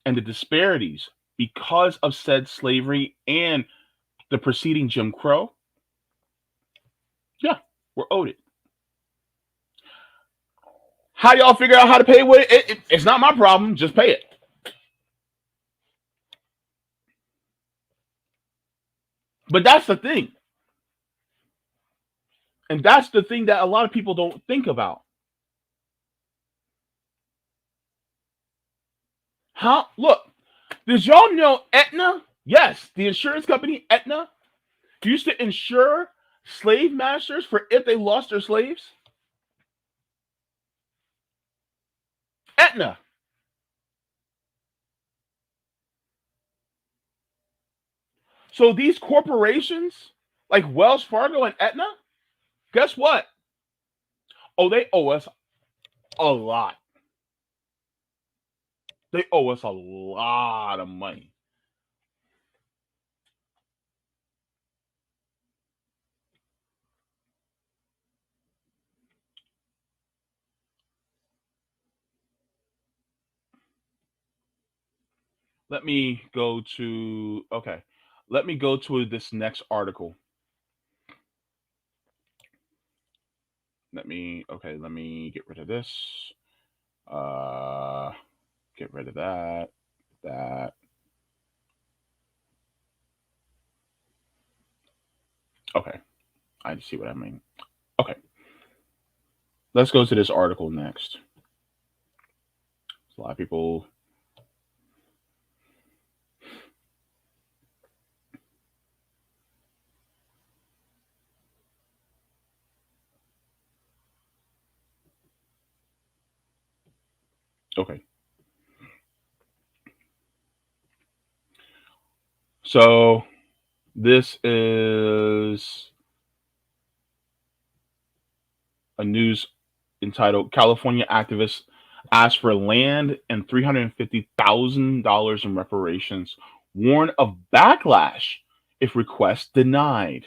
[SPEAKER 3] and the disparities because of said slavery and the preceding Jim Crow, yeah, we're owed it. How y'all figure out how to pay with it? It's not my problem. Just pay it. But that's the thing. And that's the thing that a lot of people don't think about. How? Look, did y'all know Aetna? Yes, the insurance company Aetna used to insure slave masters for if they lost their slaves. Aetna. So these corporations like Wells Fargo and Aetna, guess what? Oh, they owe us a lot. They owe us a lot of money. Let me go to okay. Let me go to this next article. Let me get rid of this. Uh get rid of that. That. Okay. I see what I mean. Okay. Let's go to this article next. A lot of people. Okay. So this is a news entitled California activists ask for land and $350,000 in reparations, warn of backlash if request denied.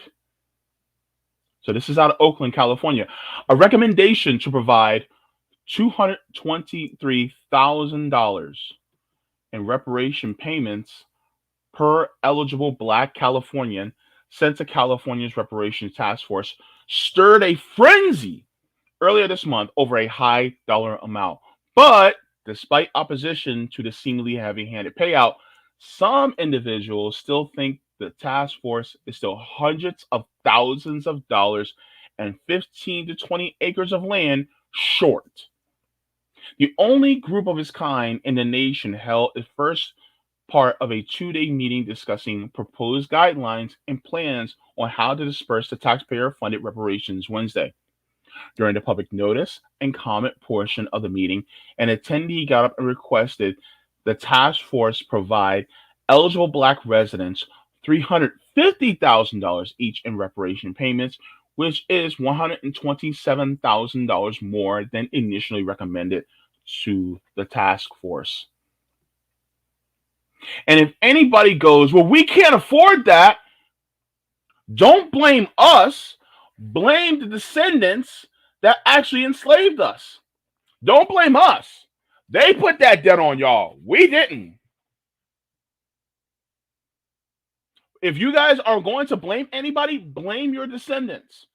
[SPEAKER 3] So this is out of Oakland, California. A recommendation to provide $223,000 in reparation payments per eligible Black Californian sent to California's reparations task force stirred a frenzy earlier this month over a high dollar amount. But despite opposition to the seemingly heavy handed payout, some individuals still think the task force is still hundreds of thousands of dollars and 15 to 20 acres of land short. The only group of its kind in the nation held its first part of a 2-day meeting discussing proposed guidelines and plans on how to disperse the taxpayer funded reparations Wednesday. During the public notice and comment portion of the meeting, an attendee got up and requested the task force provide eligible Black residents $350,000 each in reparation payments, which is $127,000 more than initially recommended to the task force. And if anybody goes, well, we can't afford that, don't blame us, blame the descendants that actually enslaved us. Don't blame us. They put that debt on y'all. We didn't. If you guys are going to blame anybody, blame your descendants.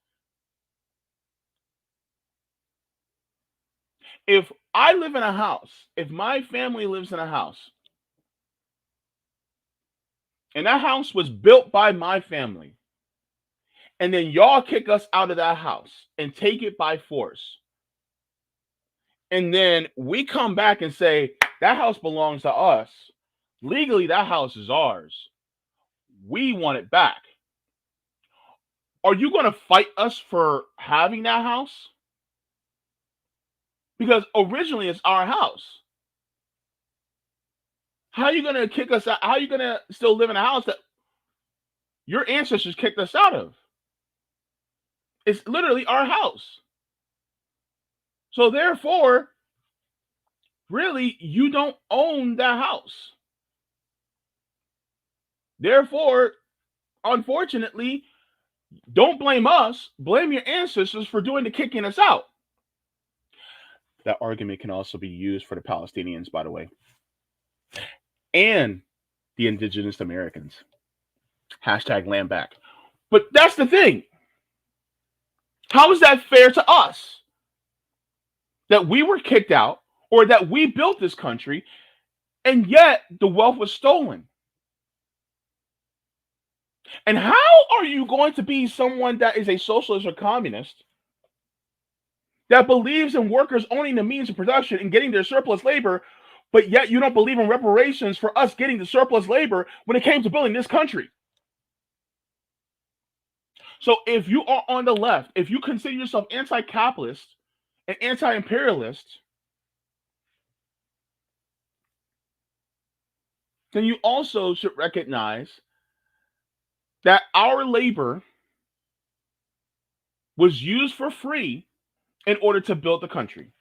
[SPEAKER 3] If I live in a house, if my family lives in a house, and that house was built by my family, and then y'all kick us out of that house and take it by force, and then we come back and say that house belongs to us, legally that house is ours, we want it back. Are you going to fight us for having that house? Because originally it's our house. How are you going to kick us out? How are you going to still live in a house that your ancestors kicked us out of? It's literally our house. So therefore, really, you don't own that house. Therefore, unfortunately, don't blame us. Blame your ancestors for doing the kicking us out. That argument can also be used for the Palestinians, by the way, and the indigenous Americans. Hashtag land back. But that's the thing. How is that fair to us? That we were kicked out or that we built this country and yet the wealth was stolen. And how are you going to be someone that is a socialist or communist that believes in workers owning the means of production and getting their surplus labor, but yet you don't believe in reparations for us getting the surplus labor when it came to building this country? So if you are on the left, if you consider yourself anti-capitalist and anti-imperialist, then you also should recognize that our labor was used for free in order to build the country.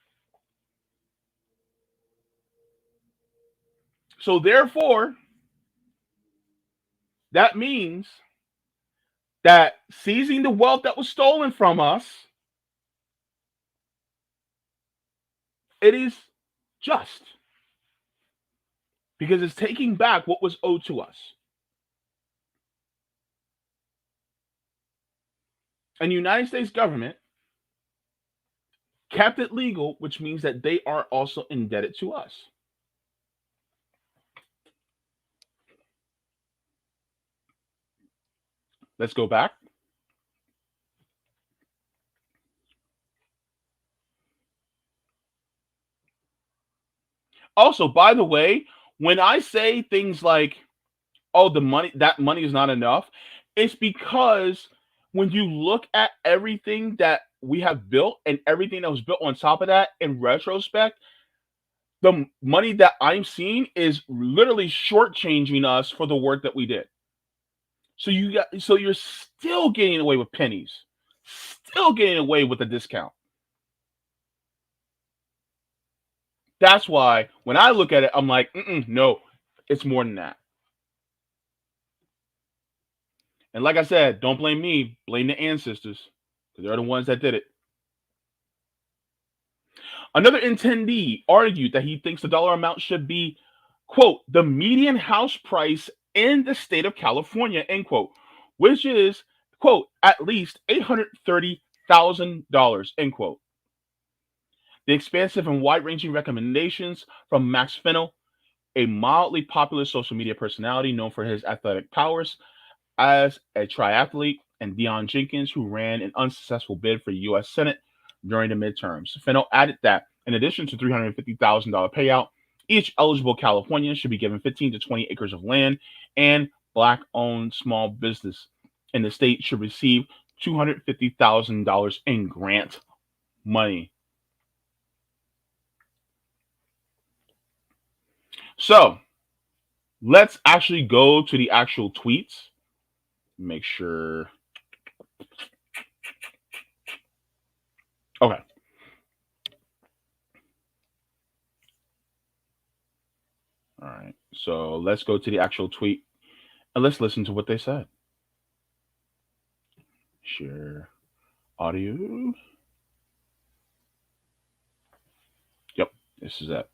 [SPEAKER 3] So therefore, that means that seizing the wealth that was stolen from us, it is just. because it's taking back what was owed to us. And the United States government kept it legal, which means that they are also indebted to us. Let's go back. Also, by the way, when I say things like, oh, that money is not enough, it's because when you look at everything that we have built and everything that was built on top of that in retrospect, the money that I'm seeing is literally shortchanging us for the work that we did. So you're still getting away with pennies, still getting away with a discount. That's why when I look at it, I'm like, no, it's more than that. And like I said, don't blame me, blame the ancestors, because they're the ones that did it. Another attendee argued that he thinks the dollar amount should be, quote, the median house price in the state of California, end quote, which is, quote, at least $830,000, end quote. The expansive and wide-ranging recommendations from Max Fennell, a mildly popular social media personality known for his athletic powers as a triathlete, and Dion Jenkins, who ran an unsuccessful bid for U.S. Senate during the midterms. Fennell added that, in addition to $350,000 payout, each eligible Californian should be given 15 to 20 acres of land, and Black-owned small business in the state should receive $250,000 in grant money. So let's actually go to the actual tweets. Make sure. Okay. All right. So let's go to the actual tweet and let's listen to what they said. Share audio. Yep. This is it.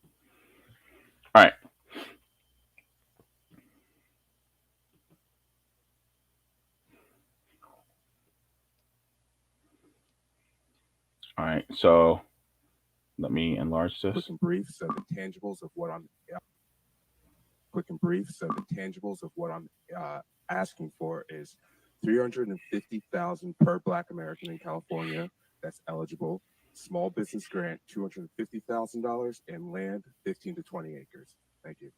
[SPEAKER 3] All right. All right. So let me enlarge this.
[SPEAKER 4] Quick and brief. So the intangibles of what I'm asking for is $350,000 per Black American in California that's eligible. Small business grant $250,000 and land 15 to 20 acres. Thank you.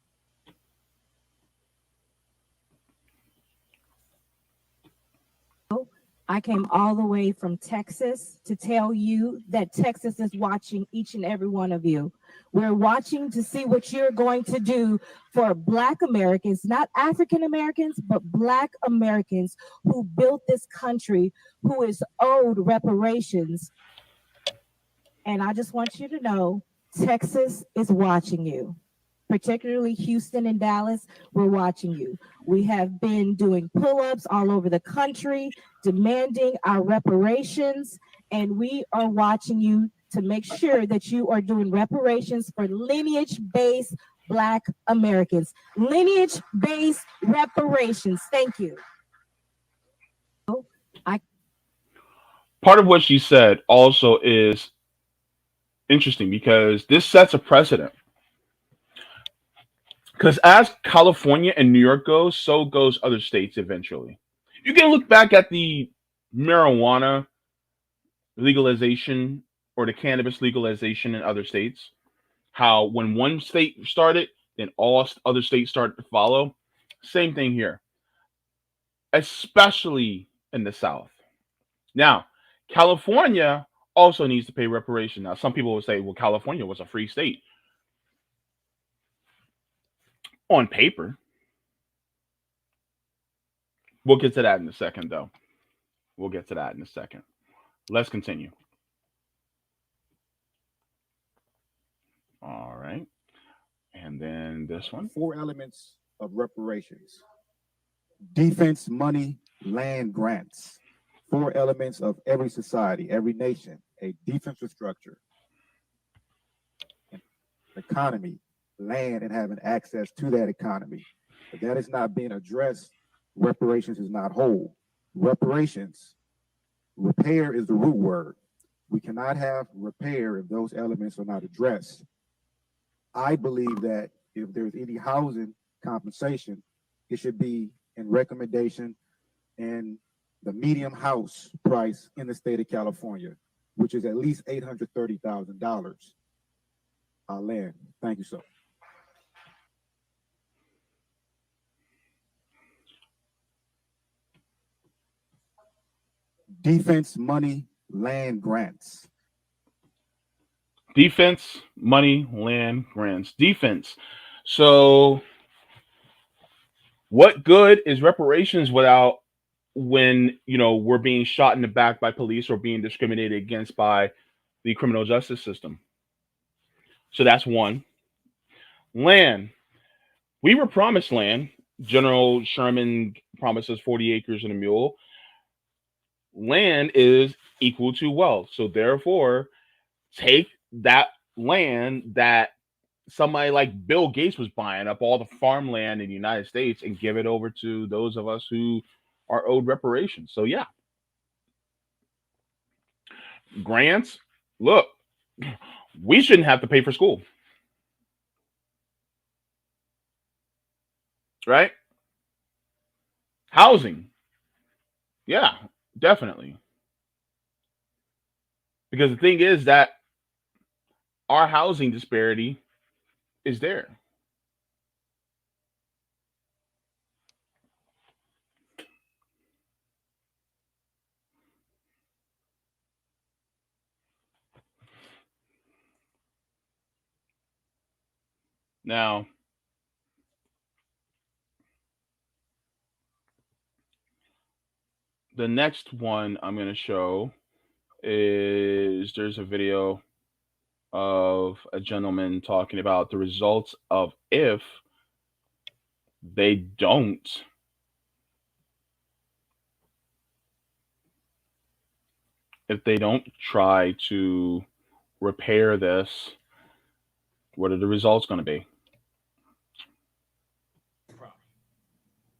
[SPEAKER 2] I came all the way from Texas to tell you that Texas is watching each and every one of you. We're watching to see what you're going to do for Black Americans, not African Americans, but Black Americans who built this country, who is owed reparations. And I just want you to know, Texas is watching you. Particularly Houston and Dallas, we're watching you. We have been doing pull-ups all over the country, demanding our reparations, and we are watching you to make sure that you are doing reparations for lineage-based Black Americans. Lineage-based reparations. Thank you.
[SPEAKER 3] Part of what she said also is interesting because this sets a precedent. Because as California and New York goes, so goes other states eventually. You can look back at the marijuana legalization or the cannabis legalization in other states. How when one state started, then all other states started to follow. Same thing here, especially in the South. Now, California also needs to pay reparation. Now, some people will say, well, California was a free state. On paper. We'll get to that in a second, though. We'll get to that in a second. Let's continue. All right. And then this one.
[SPEAKER 4] 4 elements of reparations. Defense, money, land, grants. 4 elements of every society, every nation. A defensive structure. An economy,
[SPEAKER 5] land and having access to that economy. If that is not being addressed, reparations is not whole. Reparations, repair is the root word. We cannot have repair if those elements are not addressed. I believe that if there's any housing compensation, it should be in recommendation and the medium house price in the state of California, which is at least $830,000. Land. Thank you, sir. Defense, money, land grants.
[SPEAKER 3] Defense, money, land, grants. Defense. So, what good is reparations without when we're being shot in the back by police or being discriminated against by the criminal justice system? So that's one. Land. We were promised land. General Sherman promised us 40 acres and a mule. Land is equal to wealth. So therefore, take that land that somebody like Bill Gates was buying up all the farmland in the United States and give it over to those of us who are owed reparations. So yeah, grants. Look, we shouldn't have to pay for school, right? Housing. Yeah, definitely. Because the thing is that our housing disparity is there. Now, the next one I'm going to show is there's a video of a gentleman talking about the results of they don't if they don't try to repair this, what are the results going to be?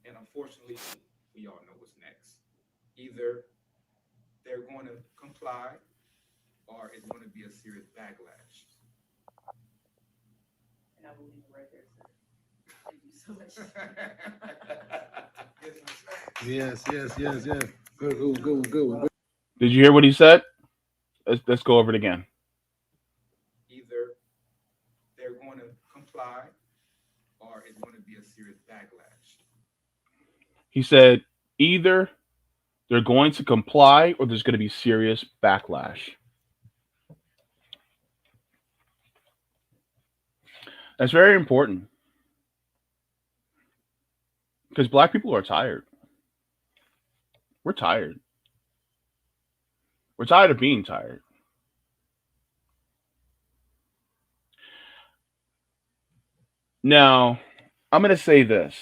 [SPEAKER 6] And unfortunately, we all know what's next. Either they're going to comply or it's going to be a serious backlash.
[SPEAKER 7] And I will leave it right there, sir. Thank you so much.
[SPEAKER 8] Yes. Good.
[SPEAKER 3] Did you hear what he said? Let's go over it again.
[SPEAKER 6] Either they're going to comply or it's going to be a serious backlash.
[SPEAKER 3] He said either they're going to comply or there's going to be serious backlash. That's very important because Black people are tired. We're tired. We're tired of being tired. Now, I'm going to say this.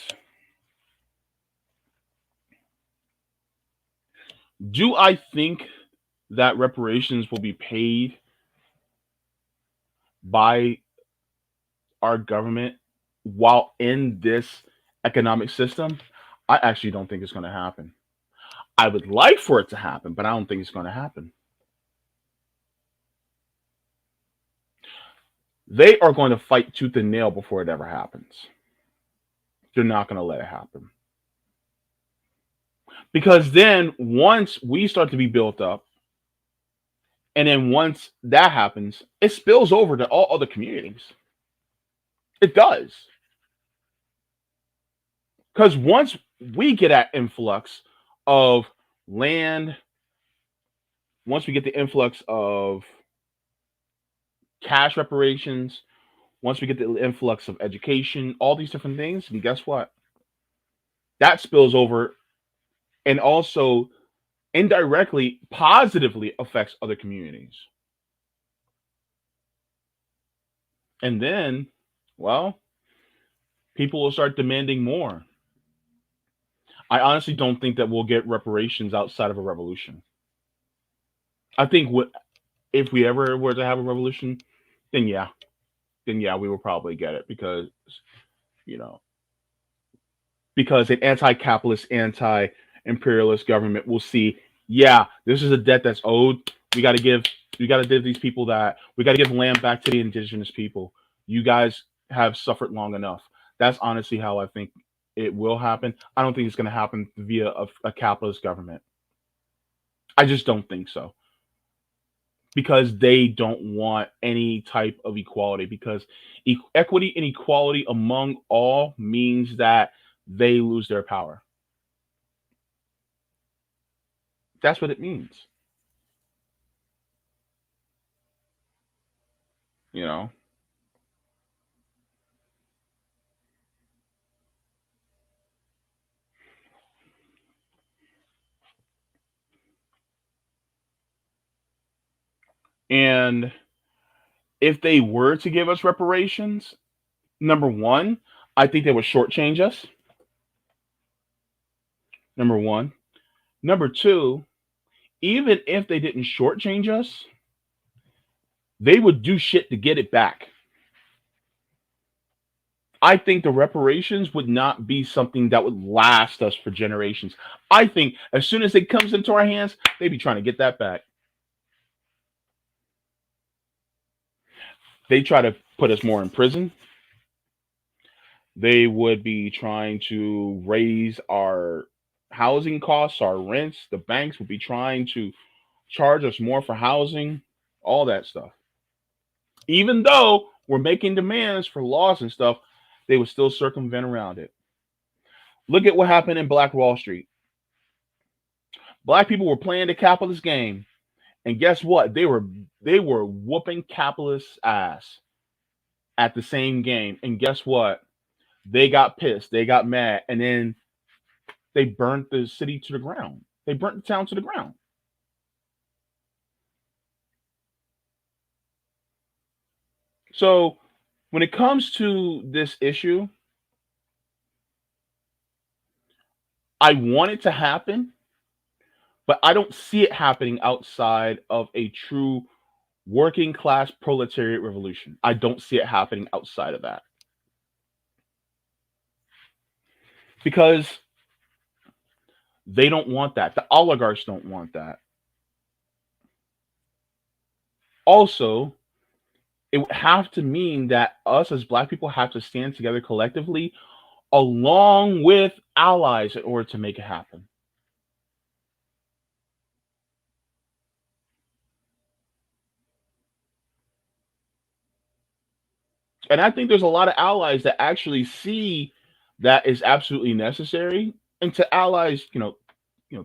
[SPEAKER 3] Do I think that reparations will be paid by our government while in this economic system? I actually don't think it's going to happen. I would like for it to happen, but I don't think it's going to happen. They are going to fight tooth and nail before it ever happens. They're not going to let it happen. Because then once we start to be built up, and then once that happens, it spills over to all other communities. It does. Because once we get that influx of land, once we get the influx of cash reparations, once we get the influx of education, all these different things, and guess what? That spills over and also indirectly, positively affects other communities. And then, well, people will start demanding more. I honestly don't think that we'll get reparations outside of a revolution. I think if we ever were to have a revolution, then yeah. then yeah, we will probably get it you know, because an anti-capitalist, anti-imperialist government will see, yeah, this is a debt that's owed. We got to give, we got to give these people that, we got to give land back to the indigenous people. You guys have suffered long enough. That's honestly how I think it will happen. I don't think it's going to happen via a capitalist government. I just don't think so, because they don't want any type of equality, because equity and equality among all means that they lose their power. That's what it means, you know. And if they were to give us reparations, number one, I think they would shortchange us. Number one. Number two, even if they didn't shortchange us, they would do shit to get it back. I think the reparations would not be something that would last us for generations. I think as soon as it comes into our hands, they'd be trying to get that back. They try to put us more in prison. They would be trying to raise our housing costs, our rents. The banks would be trying to charge us more for housing, all that stuff. Even though we're making demands for laws and stuff, they would still circumvent around it. Look at what happened in Black Wall Street. Black people were playing the capitalist game, and guess what? They were whooping capitalists' ass at the same game. And guess what? They got pissed, they got mad, and then they burnt the city to the ground. They burnt the town to the ground. So when it comes to this issue, I want it to happen, but I don't see it happening outside of a true working class proletariat revolution. I don't see it happening outside of that. Because they don't want that. The oligarchs don't want that. Also, it would have to mean that us as Black people have to stand together collectively along with allies in order to make it happen. And I think there's a lot of allies that actually see that is absolutely necessary. And to allies,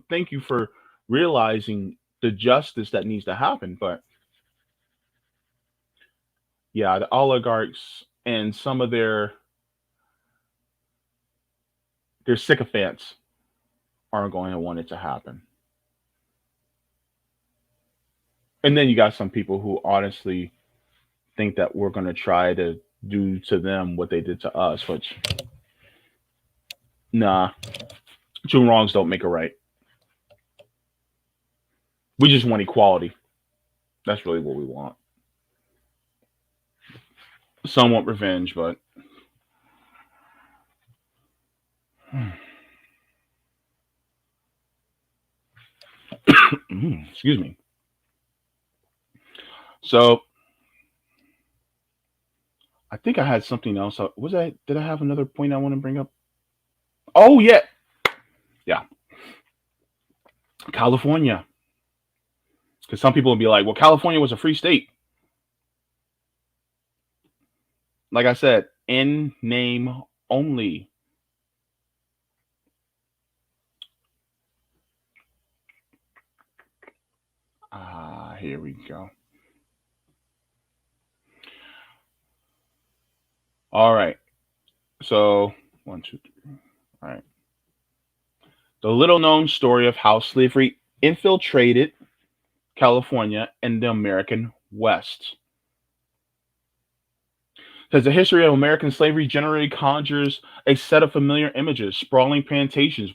[SPEAKER 3] thank you for realizing the justice that needs to happen. But yeah, the oligarchs and some of their sycophants aren't going to want it to happen. And then you got some people who honestly think that we're going to try to do to them what they did to us, which, nah, two wrongs don't make a right. We just want equality. That's really what we want. Some want revenge, but excuse me. So I think I had something else. Did I have another point I want to bring up? Oh yeah. Yeah. California. Because some people will be like, well, California was a free state. Like I said, in name only. Here we go. All right. So 1, 2, 3. All right. The little known story of how slavery infiltrated California and the American West. Because the history of American slavery generally conjures a set of familiar images: sprawling plantations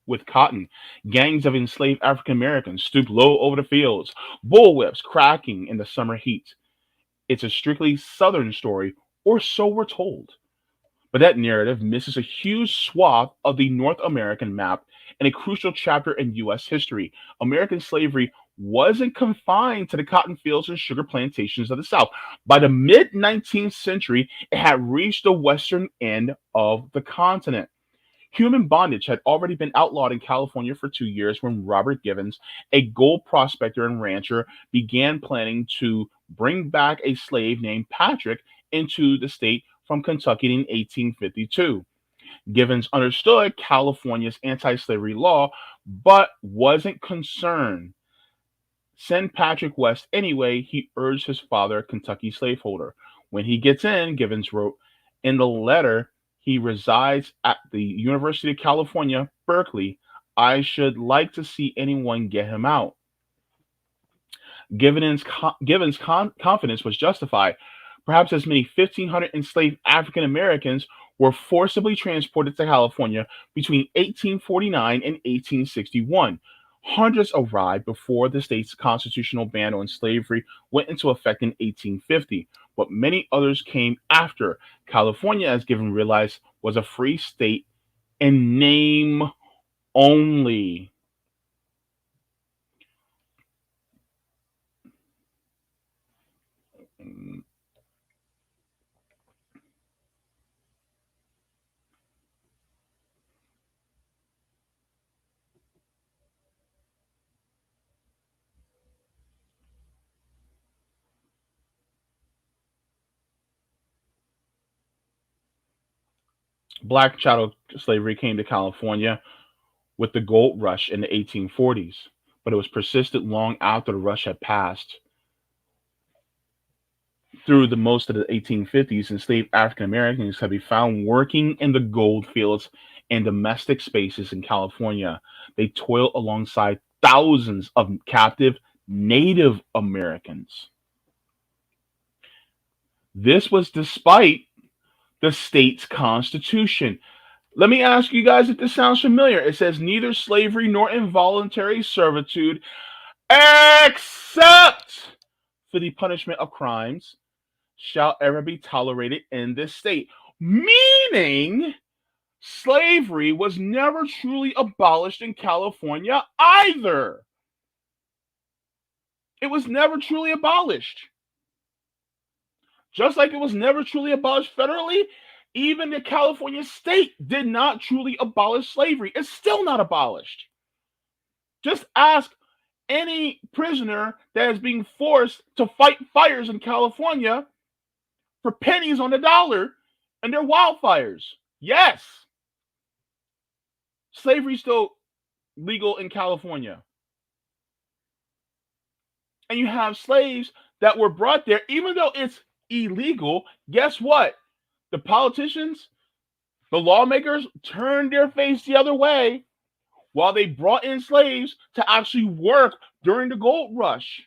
[SPEAKER 3] with cotton, gangs of enslaved African Americans stooped low over the fields, bullwhips cracking in the summer heat. It's a strictly Southern story, or so we're told. But that narrative misses a huge swath of the North American map and a crucial chapter in U.S. history. American slavery wasn't confined to the cotton fields and sugar plantations of the South. By the mid 19th century, it had reached the western end of the continent. Human bondage had already been outlawed in California for 2 years when Robert Givens, a gold prospector and rancher, began planning to bring back a slave named Patrick into the state from Kentucky in 1852. Givens understood California's anti slavery law, but wasn't concerned. Send Patrick west anyway, he urged his father, a Kentucky slaveholder. When he gets in, Givens wrote in the letter, he resides at the University of California, Berkeley. I should like to see anyone get him out. Givens' confidence was justified. Perhaps as many 1,500 enslaved African Americans were forcibly transported to California between 1849 and 1861. Hundreds arrived before the state's constitutional ban on slavery went into effect in 1850, but many others came after. California, as Given realized, was a free state in name only. Black chattel slavery came to California with the gold rush in the 1840s, but it was persistent long after the rush had passed. Through the most of the 1850s, enslaved African Americans have been found working in the gold fields and domestic spaces in California. They toil alongside thousands of captive Native Americans. This was despite the state's constitution. Let me ask you guys if this sounds familiar. It says neither slavery nor involuntary servitude, except for the punishment of crimes, shall ever be tolerated in this state. Meaning, slavery was never truly abolished in California either. It was never truly abolished. Just like it was never truly abolished federally, even the California state did not truly abolish slavery. It's still not abolished. Just ask any prisoner that is being forced to fight fires in California for pennies on the dollar and their wildfires. Yes, slavery is still legal in California. And you have slaves that were brought there, even though it's illegal. Guess what? The politicians, the lawmakers turned their face the other way while they brought in slaves to actually work during the gold rush,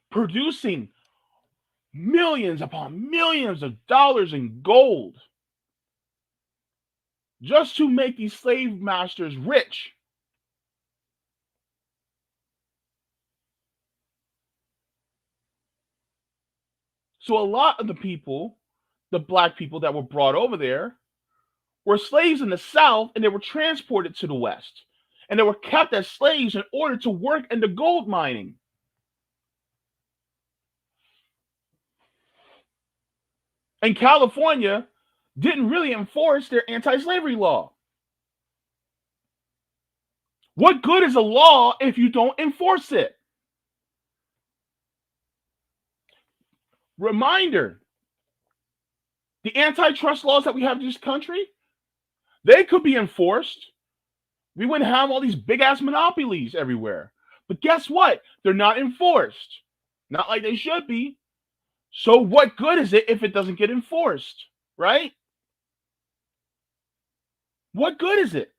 [SPEAKER 3] producing millions upon millions of dollars in gold just to make these slave masters rich. So a lot of the people, the black people that were brought over there, were slaves in the South, and they were transported to the West. And they were kept as slaves in order to work in the gold mining. And California didn't really enforce their anti-slavery law. What good is a law if you don't enforce it? Reminder, the antitrust laws that we have in this country, they could be enforced. We wouldn't have all these big-ass monopolies everywhere. But guess what? They're not enforced. Not like they should be. So what good is it if it doesn't get enforced, right? What good is it?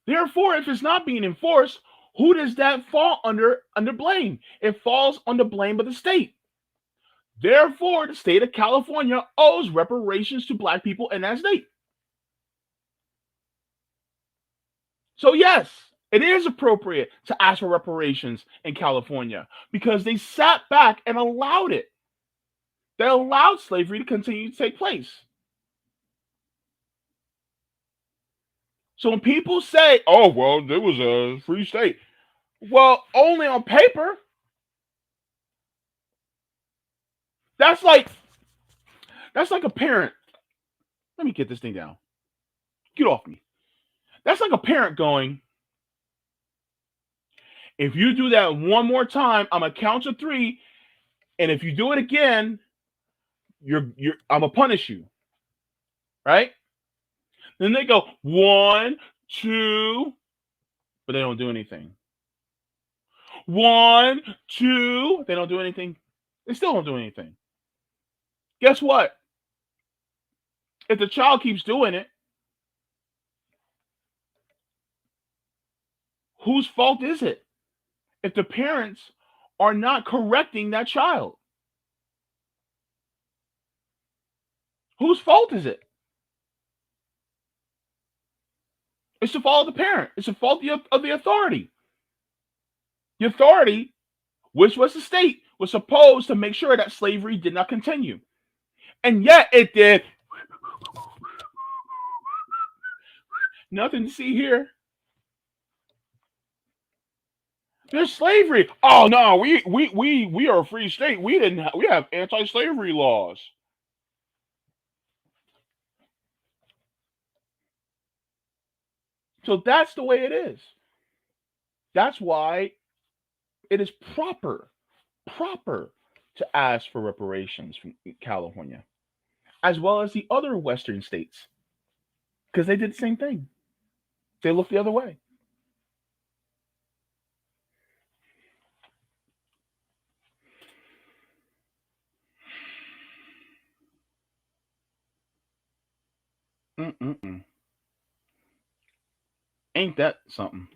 [SPEAKER 3] Therefore, if it's not being enforced, who does that fall under blame? It falls under blame of the state. Therefore, the state of California owes reparations to black people in that state. So yes, It is appropriate to ask for reparations in California because they sat back and allowed it. They allowed slavery to continue to take place. So when people say, "Oh, well, there was a free state," well, only on paper. That's like a parent. Let me get this thing down. Get off me. That's like a parent going, "If you do that one more time, I'm gonna count to 3, and if you do it again, I'm gonna punish you." Right? Then they go 1, 2, but they don't do anything. 1, 2, they don't do anything. They still don't do anything. Guess what? If the child keeps doing it, whose fault is it? If the parents are not correcting that child, whose fault is it? It's the fault of the parent. It's the fault of the authority. The authority, which was the state, was supposed to make sure that slavery did not continue. And yet it did. Nothing to see here. There's slavery. Oh no, we are a free state. We have anti-slavery laws. So that's the way it is. That's why it is proper to ask for reparations from California, as well as the other Western states, because they did the same thing. They looked the other way. Mm-mm-mm. Ain't that something?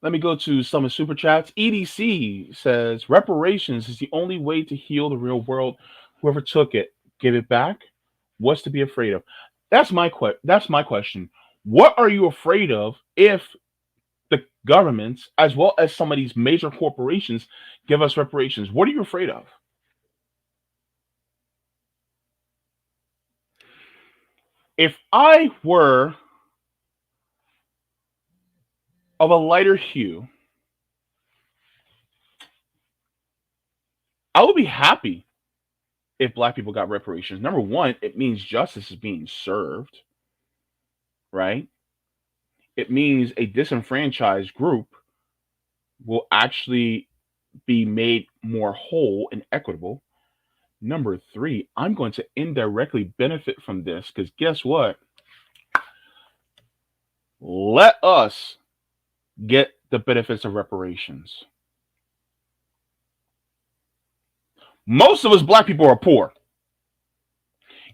[SPEAKER 3] Let me go to some of super chats. EDC says reparations is the only way to heal the real world. Whoever took it, give it back. What's to be afraid of? That's my question. What are you afraid of if the governments, as well as some of these major corporations, give us reparations? What are you afraid of? If I were of a lighter hue, I would be happy if black people got reparations. Number one, it means justice is being served, right? It means a disenfranchised group will actually be made more whole and equitable. Number three, I'm going to indirectly benefit from this because guess what? Let us get the benefits of reparations. Most of us black people are poor.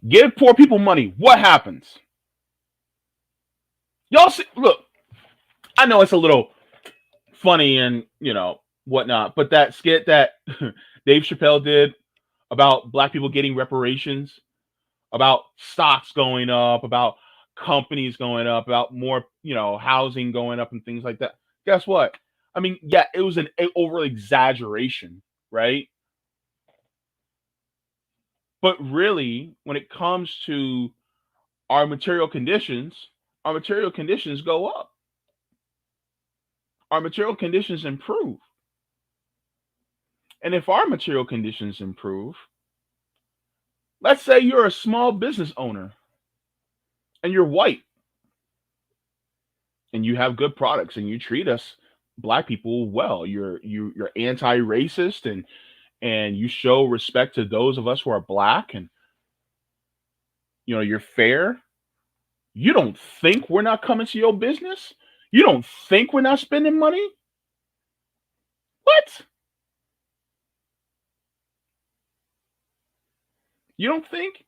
[SPEAKER 3] Give poor people money. What happens? Y'all see, look, I know it's a little funny and, whatnot, but that skit that Dave Chappelle did about black people getting reparations, about stocks going up, about companies going up, about more, housing going up and things like that. Guess what? I mean, yeah, it was an over exaggeration, right? But really, when it comes to our material conditions go up. Our material conditions improve. And if our material conditions improve, let's say you're a small business owner and you're white and you have good products and you treat us black people well. You're anti-racist and you show respect to those of us who are black and you're fair. You don't think we're not coming to your business? You don't think we're not spending money? What? You don't think?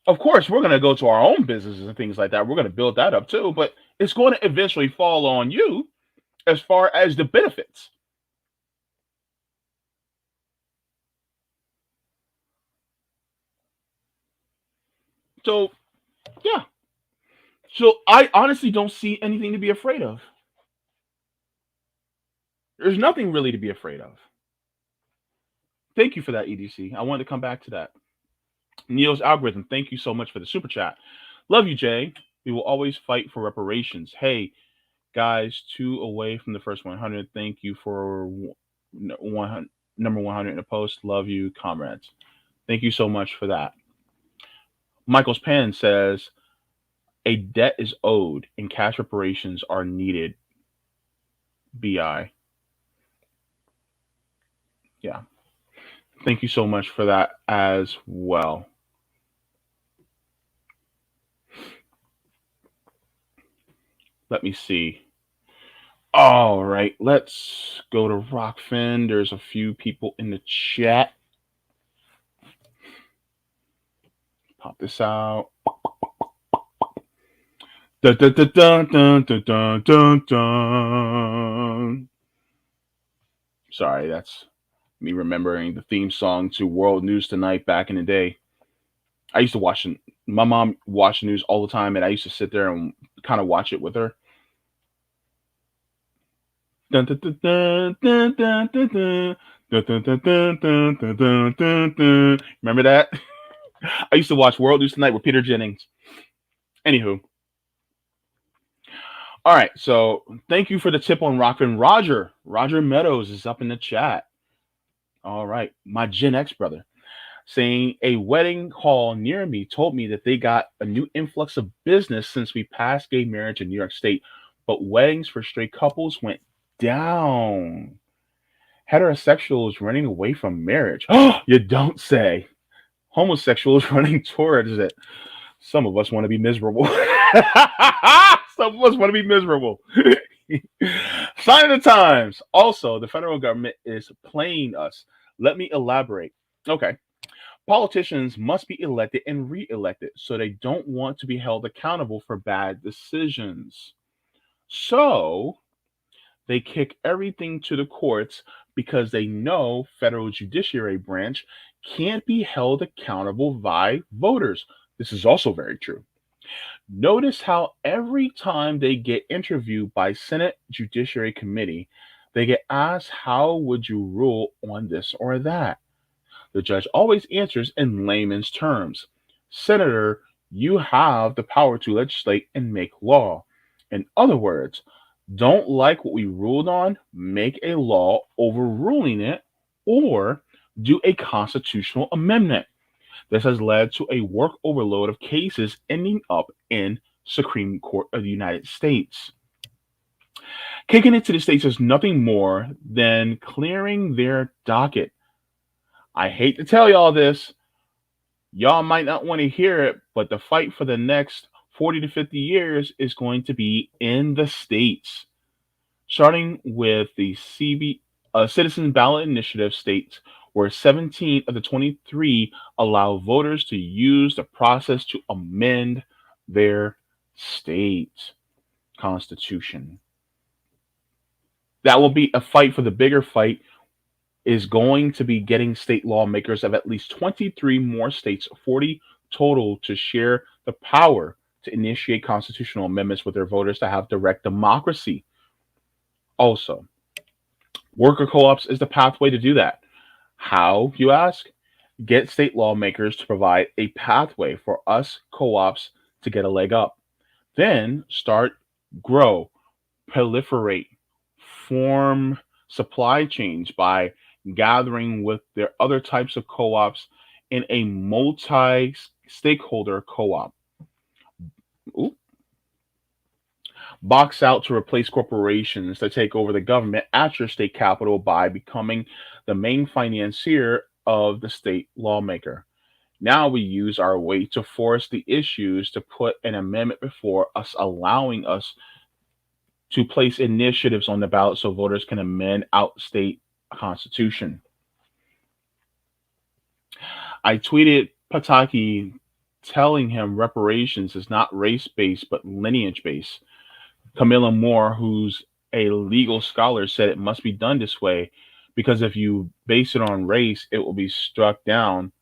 [SPEAKER 3] Of course, we're going to go to our own businesses and things like that. We're going to build that up too, but it's going to eventually fall on you as far as the benefits. So, yeah. So I honestly don't see anything to be afraid of. There's nothing really to be afraid of. Thank you for that, EDC. I wanted to come back to that. Neil's algorithm, thank you so much for the super chat. Love you, Jay. We will always fight for reparations. Hey, guys, 2 away from the first 100. Thank you for 100, number 100 in the post. Love you, comrades. Thank you so much for that. Michael's Pen says a debt is owed and cash reparations are needed. BI. Yeah. Thank you so much for that as well. Let me see. All right, let's go to Rockfin. There's a few people in the chat. Pop this out. Dun, dun, dun, dun, dun, dun, dun, dun, dun. Sorry, that's me remembering the theme song to World News Tonight back in the day. I used to watch it. My mom watched the news all the time, and I used to sit there and kind of watch it with her. Dun, dun, dun, dun, dun, dun, dun, dun. Dun, dun, dun, dun, dun, dun, dun, dun, dun. Remember that? I used to watch World News Tonight with Peter Jennings. Anywho. All right, so thank you for the tip on Rockfin. Roger Meadows is up in the chat. All right, my Gen X brother saying a wedding hall near me told me that they got a new influx of business since we passed gay marriage in New York State, but weddings for straight couples went down. Heterosexuals running away from marriage. Oh, you don't say. Homosexuals running towards it. Some of us want to be miserable. Some of us want to be miserable. Sign of the times. Also, the federal government is playing us. Let me elaborate. Okay. Politicians must be elected and re-elected, so they don't want to be held accountable for bad decisions. So they kick everything to the courts because they know federal judiciary branch can't be held accountable by voters. This is also very true. Notice how every time they get interviewed by Senate Judiciary Committee, they get asked, how would you rule on this or that? The judge always answers in layman's terms. Senator, you have the power to legislate and make law. In other words, don't like what we ruled on, make a law overruling it, or do a constitutional amendment. This has led to a work overload of cases ending up in Supreme Court of the United States. Kicking it to the states is nothing more than clearing their docket. I hate to tell y'all this. Y'all might not want to hear it, but the fight for the next 40 to 50 years is going to be in the states. Starting with the Citizen Ballot Initiative states, where 17 of the 23 allow voters to use the process to amend their state constitution. That will be a fight for the bigger fight is going to be getting state lawmakers of at least 23 more states, 40 total, to share the power to initiate constitutional amendments with their voters to have direct democracy. Also, worker co-ops is the pathway to do that. How, you ask? Get state lawmakers to provide a pathway for us co-ops to get a leg up. Then start, grow, proliferate, form supply chains by gathering with their other types of co-ops in a multi-stakeholder co-op. Ooh. Box out to replace corporations that take over the government at your state capital by becoming the main financier of the state lawmaker. Now we use our weight to force the issues to put an amendment before us, allowing us to place initiatives on the ballot so voters can amend out state constitution. I tweeted Pataki telling him reparations is not race-based but lineage-based. Camilla Moore, who's a legal scholar, said it must be done this way because if you base it on race, it will be struck down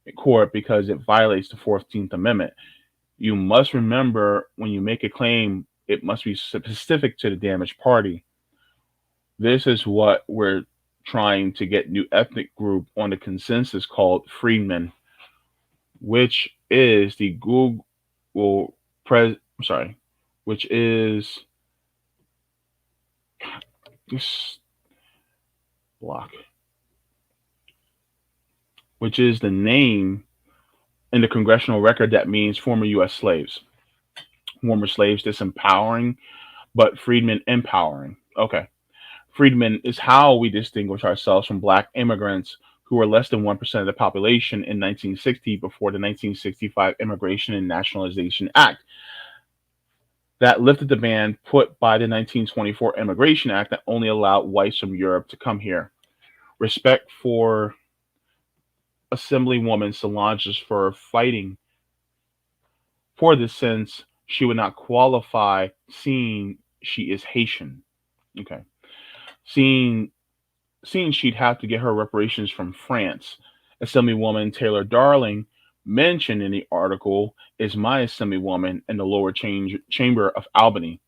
[SPEAKER 3] in court because it violates the 14th Amendment. You must remember when you make a claim, it must be specific to the damaged party. This is what we're trying to get new ethnic group on the consensus called freedmen, which is the Google sorry, which is this block, which is the name in the congressional record that means former U.S. slaves. Former slaves disempowering, but freedmen empowering. Okay. Freedmen is how we distinguish ourselves from black immigrants who were less than 1% of the population in 1960 before the 1965 Immigration and Nationalization Act that lifted the ban put by the 1924 Immigration Act that only allowed whites from Europe to come here. Respect for Assemblywoman Solange's for fighting for this since she would not qualify seeing she is Haitian. Okay. Seeing she'd have to get her reparations from France. Assemblywoman Taylor Darling, mentioned in the article, is my assemblywoman in the lower chamber of Albany.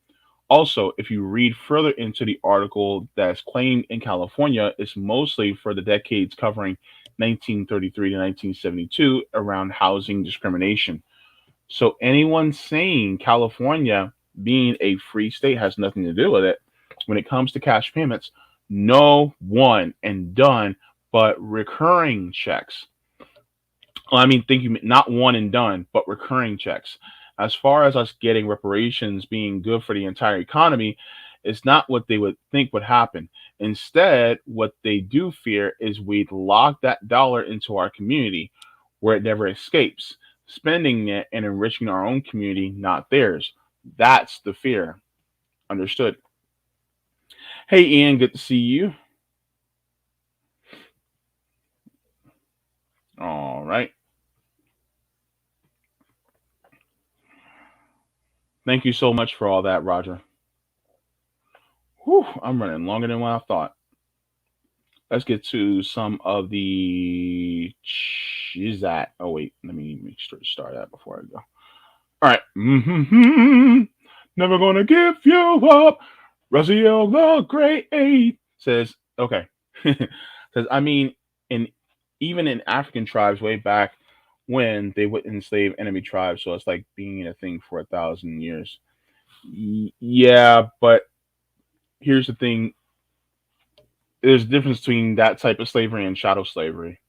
[SPEAKER 3] Also, if you read further into the article that's claimed in California, it's mostly for the decades covering 1933 to 1972 around housing discrimination. So anyone saying California being a free state has nothing to do with it when it comes to cash payments, no one and done, but recurring checks. Well, I mean, thank you, not one and done, but recurring checks. As far as us getting reparations being good for the entire economy, it's not what they would think would happen. Instead, what they do fear is we'd lock that dollar into our community where it never escapes, spending it and enriching our own community, not theirs. That's the fear. Understood. Hey, Ian, good to see you. All right. Thank you so much for all that, Roger. Whew, I'm running longer than what I thought. Let's get to some of the. Is that? Oh wait, let me make sure to start that before I go. All right. Never gonna give you up. Raziel the Great says, okay. Says, I mean, in even in African tribes way back when they would enslave enemy tribes, so it's like being a thing for 1,000 years. Yeah, but here's the thing: there's a difference between that type of slavery and chattel slavery.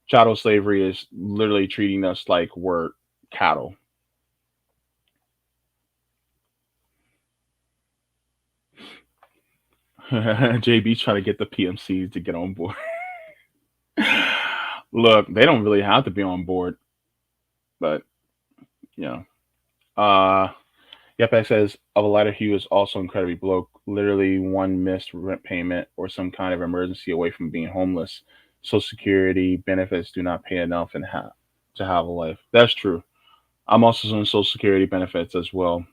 [SPEAKER 3] Chattel slavery is literally treating us like we're cattle. JB's trying to get the PMCs to get on board. Look, they don't really have to be on board, but you know. Yep, says of a lighter hue is also incredibly broke. Literally one missed rent payment or some kind of emergency away from being homeless. Social Security benefits do not pay enough and to have a life. That's true. I'm also on Social Security benefits as well.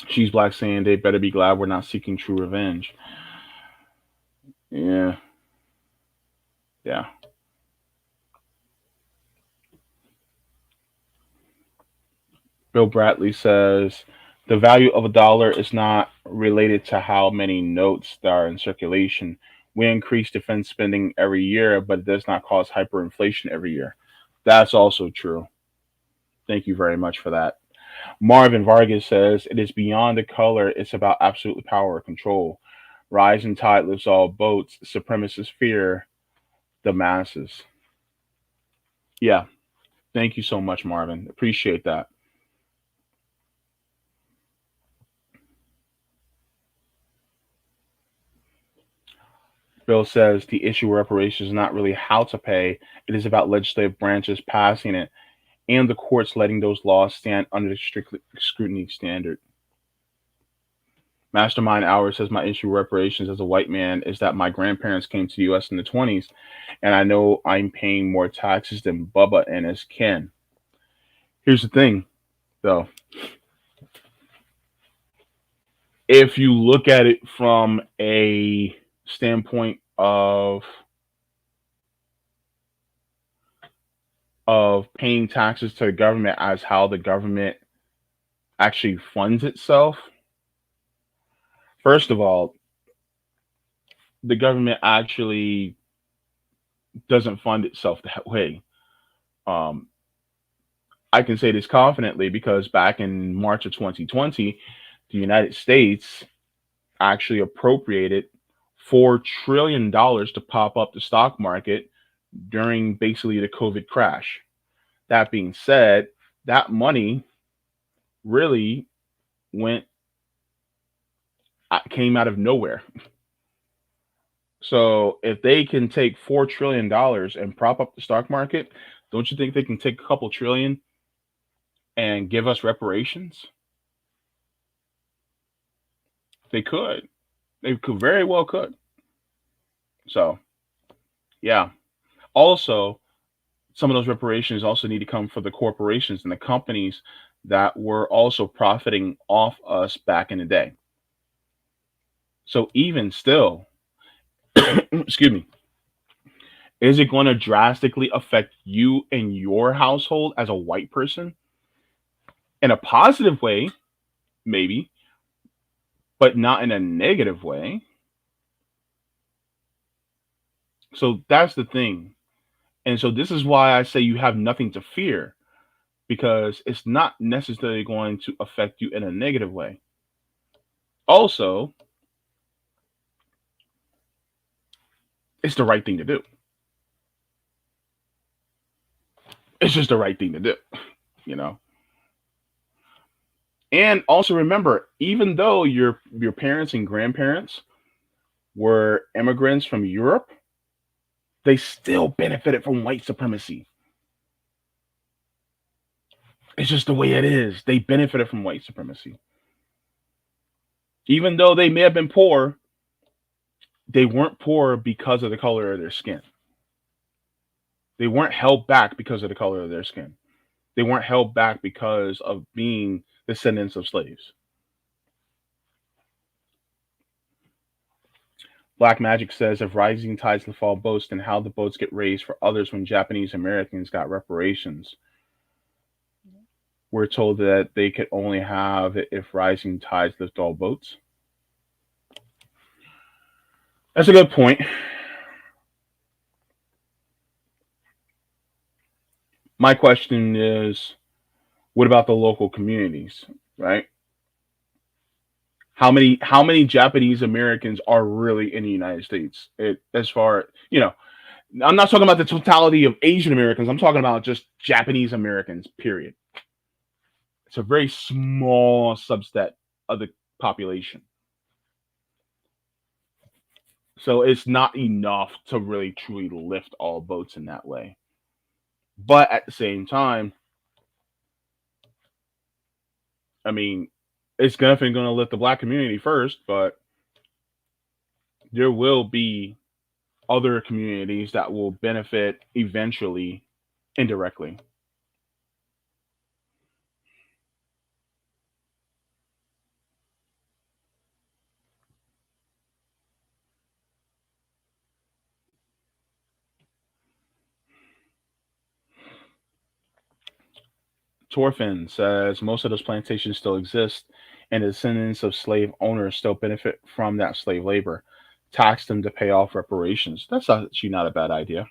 [SPEAKER 3] She's Black saying they better be glad we're not seeking true revenge. Yeah. Yeah. Bill Bradley says the value of a dollar is not related to how many notes there are in circulation. We increase defense spending every year, but it does not cause hyperinflation every year. That's also true. Thank you very much for that. Marvin Vargas says it is beyond the color, it's about absolute power or control. Rising tide lifts all boats, supremacists fear the masses. Yeah. Thank you so much, Marvin. Appreciate that. Bill says the issue of reparations is not really how to pay, it is about legislative branches passing it and the courts letting those laws stand under the strict scrutiny standard. Mastermind Hour says my issue with reparations as a white man is that my grandparents came to the U.S. in the 20s, and I know I'm paying more taxes than Bubba and his kin. Here's the thing, though. If you look at it from a standpoint of of paying taxes to the government as how the government actually funds itself. First of all, the government actually doesn't fund itself that way. Um, I can say this confidently because back in March of 2020, the United States actually appropriated $4 trillion to pop up the stock market during basically the COVID crash. That being said, that money really went came out of nowhere. So if they can take $4 trillion and prop up the stock market, don't you think they can take a couple trillion and give us reparations? They could. They could very well could. So yeah. Also, some of those reparations also need to come for the corporations and the companies that were also profiting off us back in the day. So even still, excuse me, is it going to drastically affect you and your household as a white person? In a positive way, maybe, but not in a negative way. So that's the thing. And so this is why I say you have nothing to fear, because it's not necessarily going to affect you in a negative way. Also, it's the right thing to do. It's just the right thing to do, you know. And also remember, even though your parents and grandparents were immigrants from Europe, they still benefited from white supremacy. It's just the way it is. They benefited from white supremacy. Even though they may have been poor, they weren't poor because of the color of their skin. They weren't held back because of the color of their skin. They weren't held back because of being descendants of slaves. Black Magic says if rising tides lift all boats, then how the boats get raised for others when Japanese Americans got reparations? We're told that they could only have it if rising tides lift all boats. That's a good point. My question is, what about the local communities, right? How many Japanese Americans are really in the United States? As far, I'm not talking about the totality of Asian Americans. I'm talking about just Japanese Americans, period. It's a very small subset of the population. So it's not enough to really truly lift all boats in that way. But at the same time, I mean, it's definitely going to lift the Black community first, but there will be other communities that will benefit eventually indirectly. Torfin says most of those plantations still exist, and the descendants of slave owners still benefit from that slave labor. Tax them to pay off reparations. That's actually not a bad idea.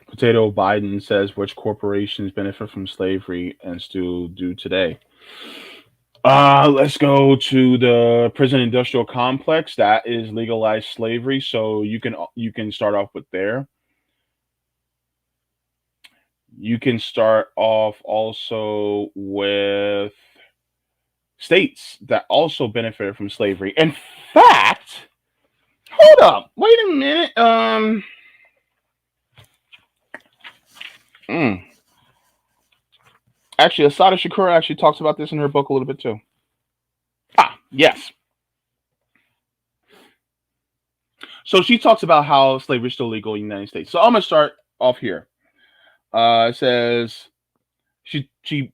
[SPEAKER 3] Potato Biden says which corporations benefit from slavery and still do today. Let's go to the prison industrial complex. That is legalized slavery, so you can start off with there. You can start off also with states that also benefited from slavery. In fact, hold up, wait a minute. Actually, Asada Shakur actually talks about this in her book a little bit too. Yes. So she talks about how slavery is still legal in the United States. So I'm gonna start off here. It says she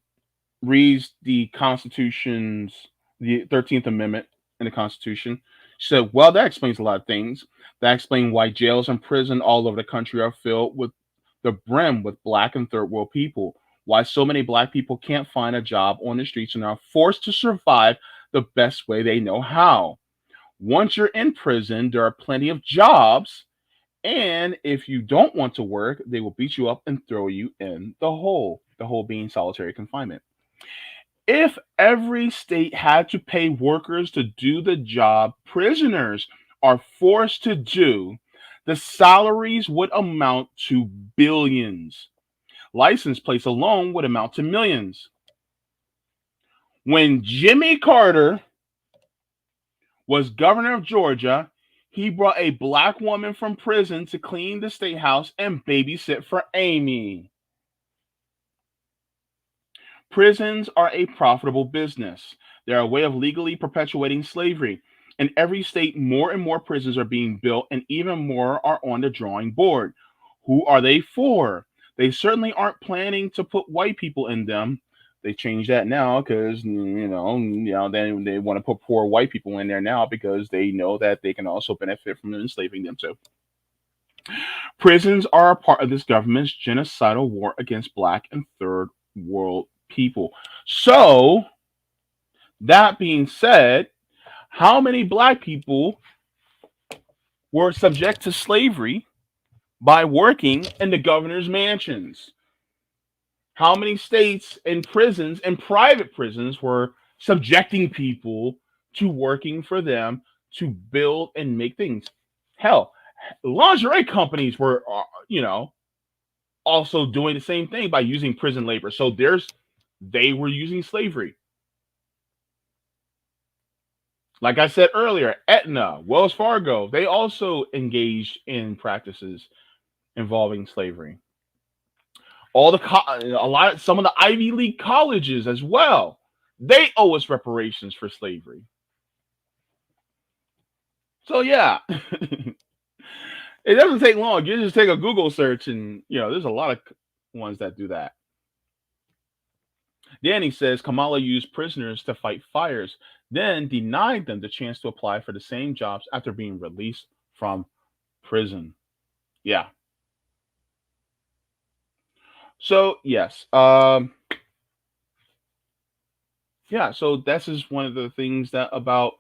[SPEAKER 3] reads the Constitution's the 13th Amendment in the Constitution. She said, well, that explains a lot of things. That explains why jails and prison all over the country are filled with the brim with black and third world people. Why so many black people can't find a job on the streets and are forced to survive the best way they know how. Once you're in prison, there are plenty of jobs. And if you don't want to work, they will beat you up and throw you in the hole being solitary confinement. If every state had to pay workers to do the job prisoners are forced to do, the salaries would amount to billions. License plates alone would amount to millions. When Jimmy Carter was governor of Georgia, he brought a black woman from prison to clean the state house and babysit for Amy. Prisons are a profitable business. They're a way of legally perpetuating slavery. In every state, more and more prisons are being built, and even more are on the drawing board. Who are they for? They certainly aren't planning to put white people in them. They changed that now because they want to put poor white people in there now because they know that they can also benefit from enslaving them too. Prisons are a part of this government's genocidal war against black and third world people. So, that being said, how many black people were subject to slavery by working in the governor's mansions? How many states and prisons and private prisons were subjecting people to working for them to build and make things? Hell, lingerie companies were, also doing the same thing by using prison labor. So they were using slavery. Like I said earlier, Aetna, Wells Fargo, they also engaged in practices involving slavery. Some of the Ivy League colleges as well, they owe us reparations for slavery. So yeah, it doesn't take long. You just take a Google search, and there's a lot of ones that do that. Danny says Kamala used prisoners to fight fires, then denied them the chance to apply for the same jobs after being released from prison. Yeah. So yes, yeah. So this is one of the things that about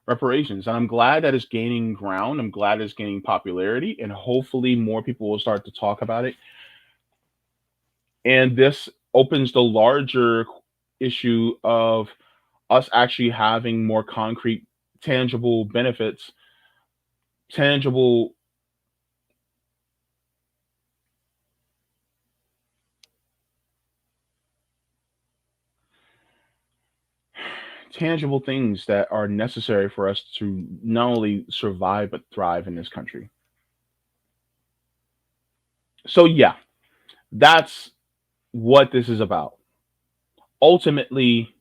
[SPEAKER 3] reparations, and I'm glad that it's gaining ground. I'm glad it's gaining popularity, and hopefully more people will start to talk about it. And this opens the larger issue of us actually having more concrete, tangible benefits, tangible things that are necessary for us to not only survive but thrive in this country. So yeah, that's what this is about. Ultimately,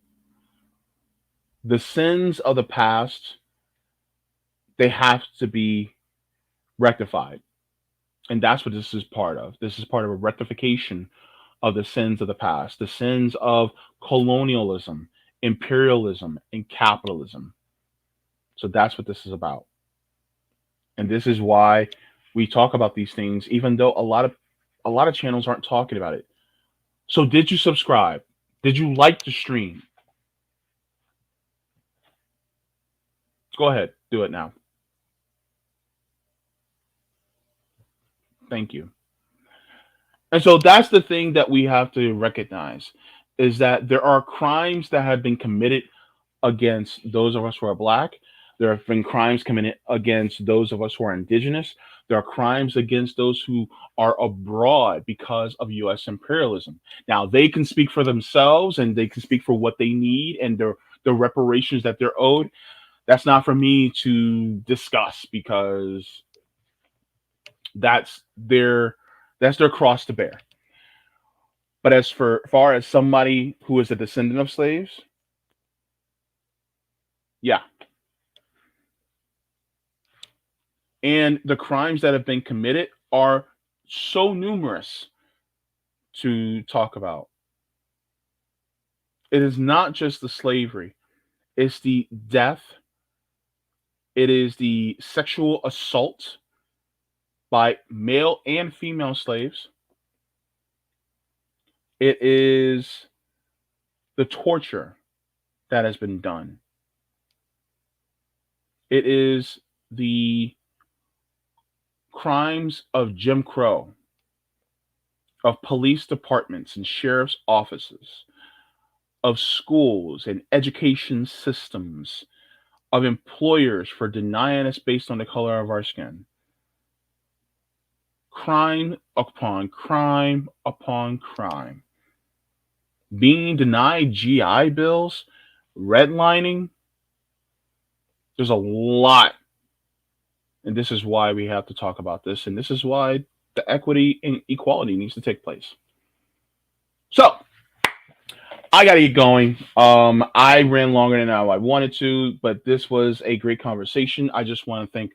[SPEAKER 3] the sins of the past, they have to be rectified. And that's what this is part of. This is part of a rectification of the sins of the past, the sins of colonialism, imperialism, and capitalism. So that's what this is about. And this is why we talk about these things, even though a lot of channels aren't talking about it. So did you subscribe? Did you like the stream? Go ahead, do it now. Thank you. And so that's the thing that we have to recognize, is that there are crimes that have been committed against those of us who are black. There have been crimes committed against those of us who are indigenous. There are crimes against those who are abroad because of U.S. imperialism. Now, they can speak for themselves and they can speak for what they need and the reparations that they're owed. That's not for me to discuss because that's their cross to bear. But as far as somebody who is a descendant of slaves, yeah. And the crimes that have been committed are so numerous to talk about. It is not just the slavery, it's the death, It is the sexual assault by male and female slaves. It is the torture that has been done. It is the crimes of Jim Crow, of police departments and sheriff's offices, of schools and education systems, of employers for denying us based on the color of our skin. Crime upon crime upon crime. Being denied GI bills, redlining. There's a lot. And this is why we have to talk about this. And this is why the equity and equality needs to take place. So, I got to get going. I ran longer than I wanted to, but this was a great conversation. I just want to thank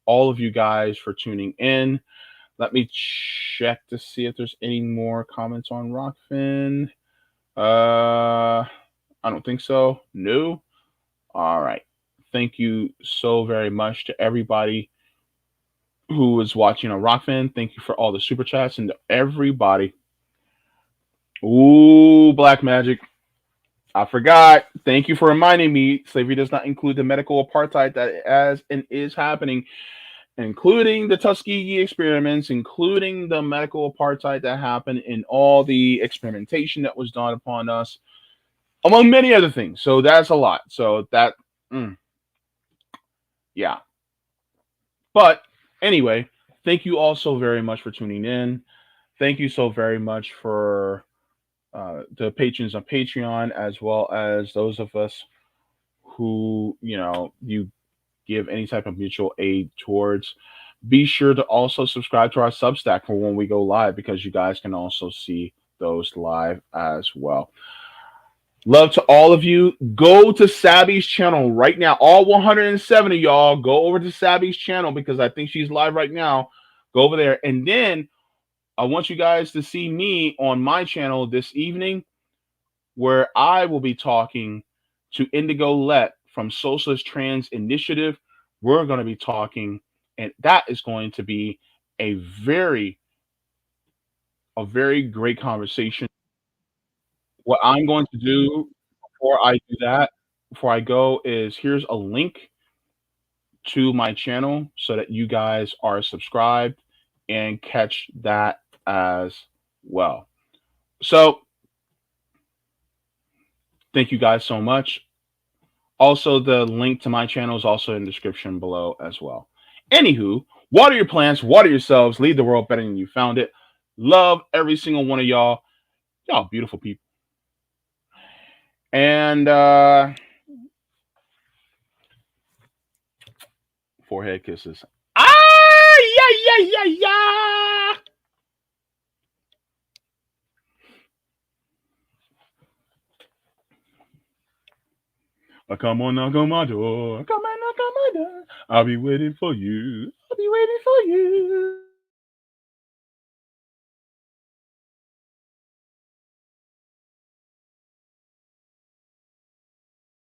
[SPEAKER 3] all of you guys for tuning in. Let me check to see if there's any more comments on Rockfin. I don't think so. No. All right. Thank you so very much to everybody who was watching on Rockfin. Thank you for all the super chats and to everybody. Ooh, Black Magic. I forgot. Thank you for reminding me. Slavery does not include the medical apartheid that has and is happening, including the Tuskegee experiments, including the medical apartheid that happened in all the experimentation that was done upon us, among many other things. So that's a lot. So that, yeah. But anyway, thank you all so very much for tuning in. Thank you so very much for the patrons on Patreon, as well as those of us who, you give any type of mutual aid towards. Be sure to also subscribe to our Substack for when we go live, because you guys can also see those live as well. Love to all of you. Go to Sabby's channel right now. All 170 of y'all, go over to Sabby's channel, because I think she's live right now. Go over there. And then I want you guys to see me on my channel this evening, where I will be talking to Indigo Let from Socialist Trans Initiative. We're going to be talking, and that is going to be a very great conversation. What I'm going to do before I do that, before I go, is here's a link to my channel so that you guys are subscribed and catch that as well. So thank you guys so much. Also, the link to my channel is also in the description below as well. Anywho, water your plants, water yourselves, leave the world better than you found it. Love every single one of y'all. Y'all beautiful people. And forehead kisses. Ah, yeah. Come on, knock on my door. Come on, knock on my door. I'll be waiting for you. I'll be waiting for you.